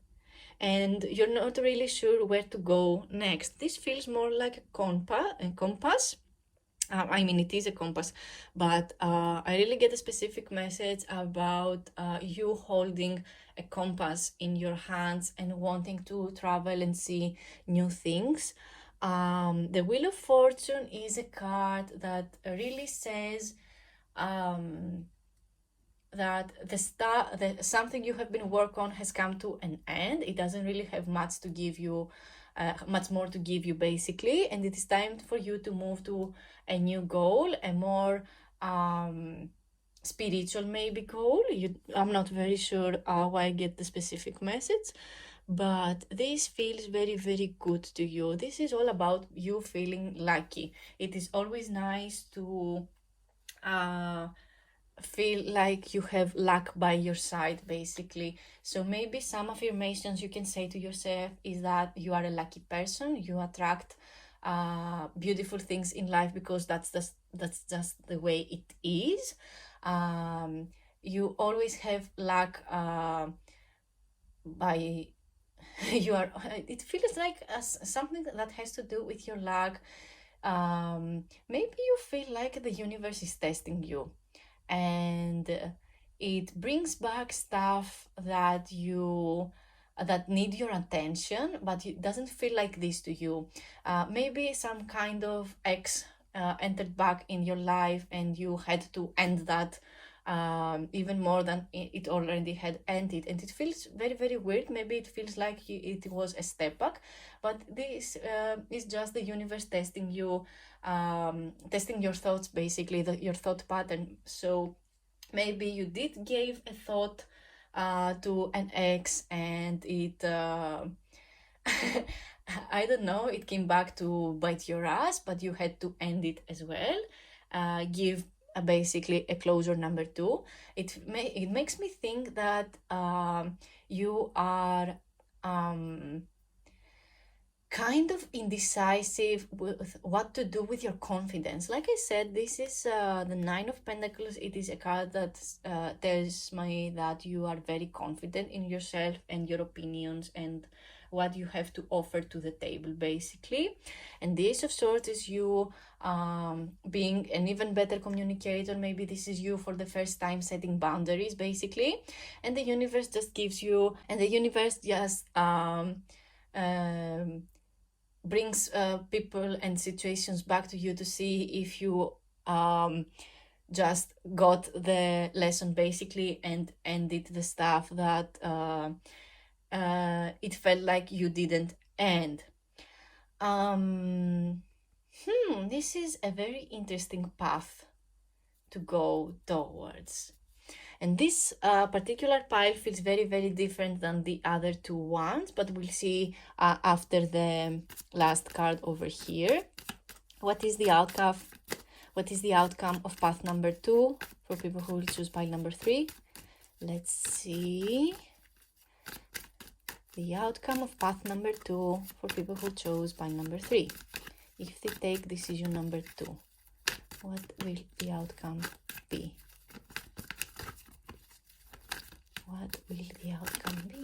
and you're not really sure where to go next. This feels more like a compass. I mean, it is a compass, but I really get a specific message about you holding a compass in your hands and wanting to travel and see new things. The Wheel of Fortune is a card that really says that something you have been working on has come to an end. It doesn't really have much to give you, much more to give you, basically, and it is time for you to move to a new goal, a more spiritual maybe goal. I'm not very sure how I get the specific message, but this feels very, very good to you. This is all about you feeling lucky. It is always nice to feel like you have luck by your side, basically. So maybe some affirmations you can say to yourself is that you are a lucky person. You attract beautiful things in life because that's just the way it is. You always have luck by you are it feels like something that has to do with your luck. Maybe you feel like the universe is testing you, and it brings back stuff that need your attention, but it doesn't feel like this to you. Maybe some kind of ex entered back in your life, and you had to end that even more than it already had ended, and it feels very, very weird. Maybe it feels like it was a step back, but this is just the universe testing you, testing your thoughts, basically, your thought pattern. So maybe you did give a thought to an ex, and it I don't know, it came back to bite your ass, but you had to end it as well. Give basically a closure number 2. It makes me think that you are kind of indecisive with what to do with your confidence. Like I said, this is the Nine of Pentacles. It is a card that tells me that you are very confident in yourself and your opinions and what you have to offer to the table, basically. And the Ace of Swords is you being an even better communicator. Maybe this is you for the first time setting boundaries, basically. And the universe just gives you, and the universe just brings people and situations back to you to see if you just got the lesson, basically, and ended the stuff that it felt like you didn't end. This is a very interesting path to go towards. And this particular pile feels very, very different than the other two ones, but we'll see after the last card over here. What is the outcome? What is the outcome of path number 2 for people who will choose pile number 3? Let's see. The outcome of path number 2 for people who chose pile number 3. If they take decision number 2, what will the outcome be? What will the outcome be?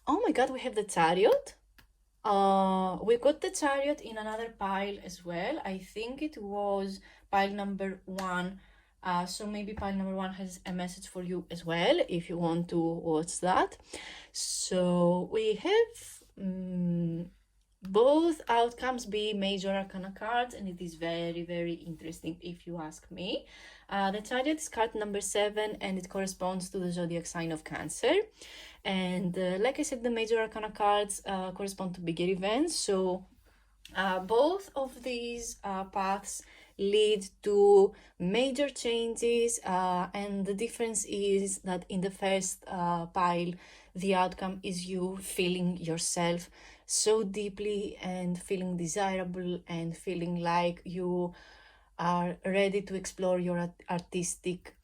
Oh my god, we have the Chariot. We got the Chariot in another pile as well. I think it was pile number 1. So maybe pile number 1 has a message for you as well, if you want to watch that. So we have both outcomes be major arcana cards, and it is very, very interesting if you ask me. The Chariot is card number 7, and it corresponds to the zodiac sign of Cancer. And like I said, the major arcana cards correspond to bigger events. So both of these paths lead to major changes, and the difference is that in the first pile, the outcome is you feeling yourself so deeply and feeling desirable and feeling like you are ready to explore your artistic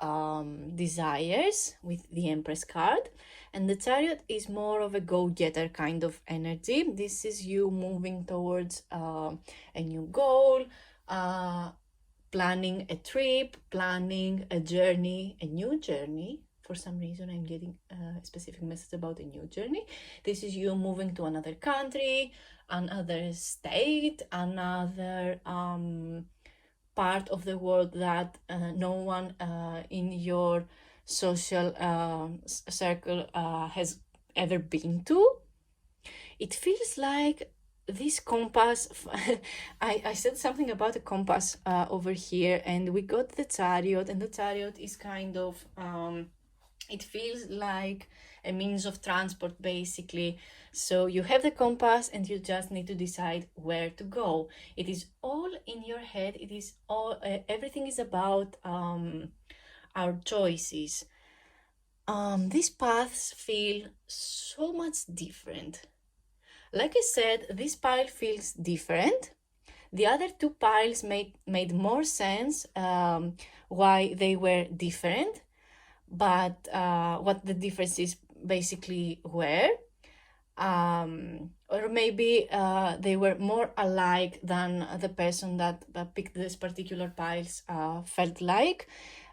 desires with the Empress card. And the Chariot is more of a go-getter kind of energy. This is you moving towards a new goal, planning a trip, planning a journey, a new journey. For some reason, I'm getting a specific message about a new journey. This is you moving to another country, another state, another part of the world that no one in your social circle has ever been to. It feels like this compass. I said something about a compass over here, and we got the Chariot, and the Chariot is kind of it feels like a means of transport, basically. So you have the compass and you just need to decide where to go. It is all in your head. It is all, everything is about our choices. These paths feel so much different. Like I said, this pile feels different. The other two piles made more sense why they were different, but what the differences basically were. Or maybe they were more alike than the person that picked this particular piles felt like.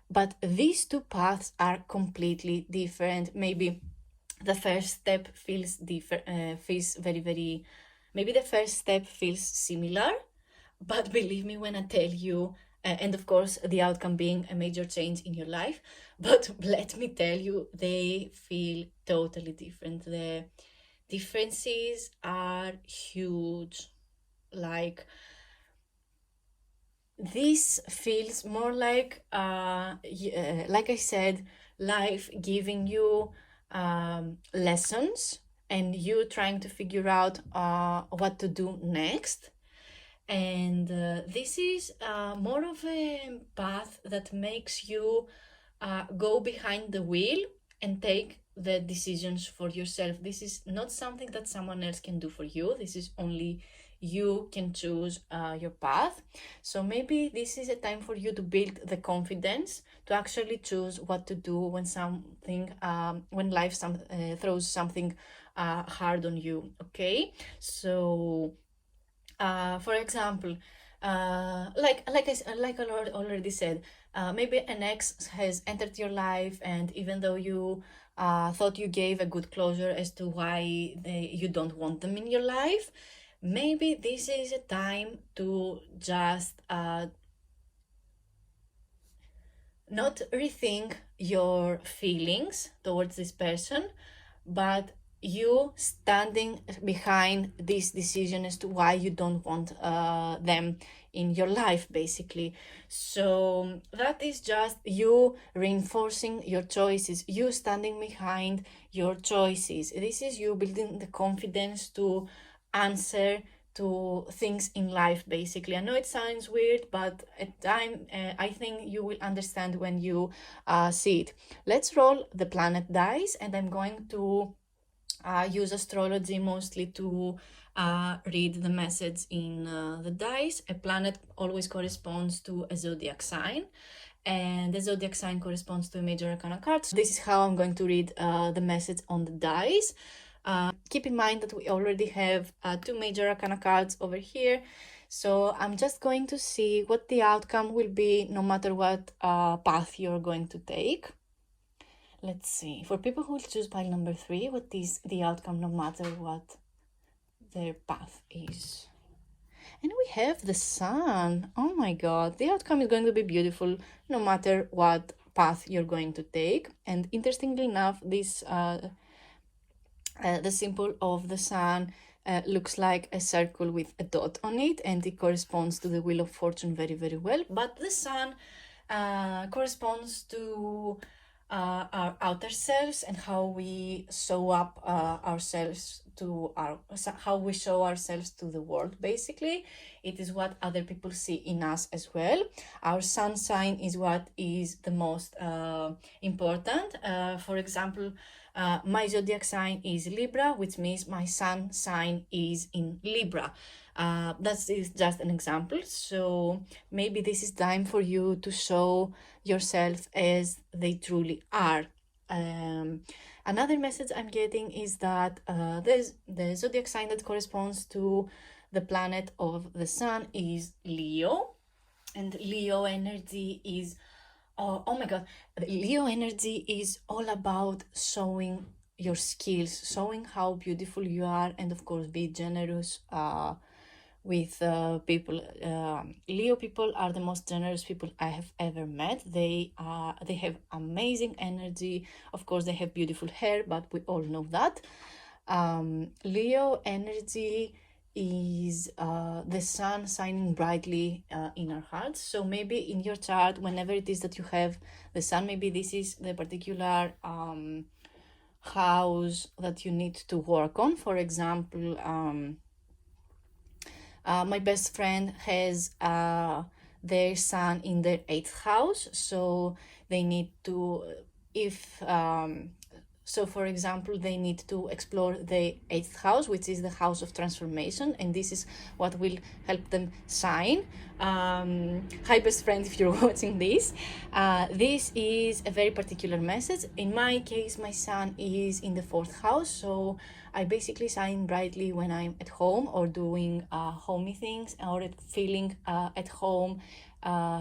But these two paths are completely different. Maybe the first step feels different, feels very, very, maybe the first step feels similar, but believe me when I tell you, and of course the outcome being a major change in your life, but let me tell you, they feel totally different. The differences are huge. Like, this feels more like I said, life giving you lessons and you trying to figure out what to do next. And this is more of a path that makes you go behind the wheel and take the decisions for yourself. This is not something that someone else can do for you. This is only you can choose your path. So maybe this is a time for you to build the confidence to actually choose what to do when something, when life throws something hard on you. Okay, so for example, like I already said, maybe an ex has entered your life, and even though you thought you gave a good closure as to why you don't want them in your life, maybe this is a time to just not rethink your feelings towards this person, but you standing behind this decision as to why you don't want them in your life, basically. So that is just you reinforcing your choices, you standing behind your choices. This is you building the confidence to answer to things in life, basically. I know it sounds weird, but at time I think you will understand when you see it. Let's roll the planet dice, and I'm going to use astrology mostly to read the message in the dice. A planet always corresponds to a zodiac sign, and the zodiac sign corresponds to a major arcana card. So this is how I'm going to read the message on the dice. Keep in mind that we already have two major arcana cards over here, so I'm just going to see what the outcome will be no matter what path you're going to take. Let's see, for people who will choose pile number 3, what is the outcome no matter what their path is? And we have the sun. Oh my god, the outcome is going to be beautiful no matter what path you're going to take. And interestingly enough, this the symbol of the sun looks like a circle with a dot on it, and it corresponds to the wheel of fortune very, very well. But the sun corresponds to our outer selves and how we show up ourselves to how we show ourselves to the world. Basically, it is what other people see in us as well. Our sun sign is what is the most important. For example, my zodiac sign is Libra, which means my sun sign is in Libra. That is just an example. So maybe this is time for you to show yourself as they truly are. Another message I'm getting is that the zodiac sign that corresponds to the planet of the sun is Leo, and Leo energy is oh my god, Leo energy is all about showing your skills, showing how beautiful you are, and of course be generous with people. Leo people are the most generous people I have ever met. They have amazing energy. Of course, they have beautiful hair, but we all know that. Leo energy is the sun shining brightly in our hearts. So maybe in your chart, whenever it is that you have the sun, maybe this is the particular house that you need to work on. For example, my best friend has their sun in their 8th house, so they need to, if so for example, they need to explore the 8th house, which is the house of transformation, and this is what will help them shine. Hi best friend, if you're watching this, this is a very particular message. In my case, my sun is in the 4th house, so I basically shine brightly when I'm at home or doing homey things, or feeling at home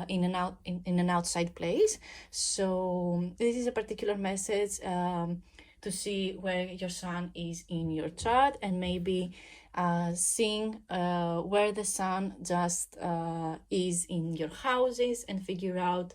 in an outside place. So this is a particular message to see where your sun is in your chart, and maybe seeing where the sun just is in your houses, and figure out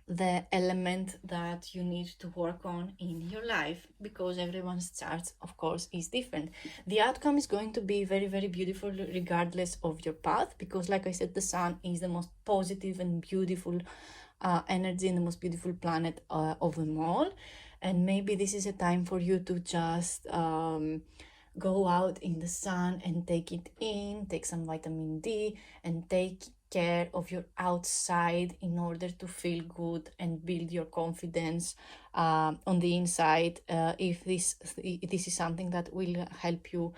the element that you need to work on in your life, because everyone's chart, of course, is different. The outcome is going to be very, very beautiful regardless of your path, because like I said, the sun is the most positive and beautiful energy and the most beautiful planet of them all. And maybe this is a time for you to just go out in the sun and take it in, take some vitamin D, and take care of your outside in order to feel good and build your confidence on the inside, if this is something that will help you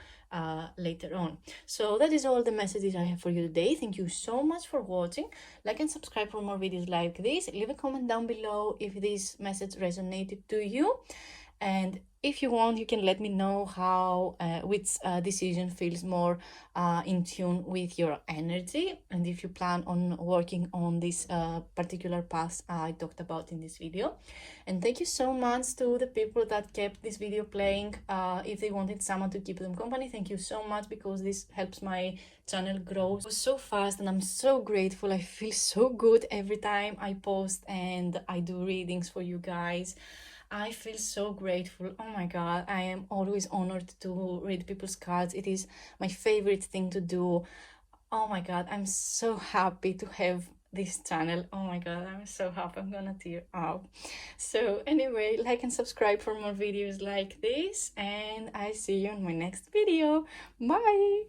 later on. So that is all the messages I have for you today. Thank you so much for watching. Like and subscribe for more videos like this. Leave a comment down below if this message resonated to you, and if you want, you can let me know how which decision feels more in tune with your energy, and if you plan on working on this particular path I talked about in this video. And thank you so much to the people that kept this video playing. If they wanted someone to keep them company, thank you so much, because this helps my channel grow so fast, and I'm so grateful. I feel so good every time I post and I do readings for you guys. I feel so grateful. Oh my god, I am always honored to read people's cards. It is my favorite thing to do. Oh my god, I'm so happy to have this channel. Oh my god, I'm so happy, I'm gonna tear up. So anyway, like and subscribe for more videos like this, and I see you in my next video. Bye.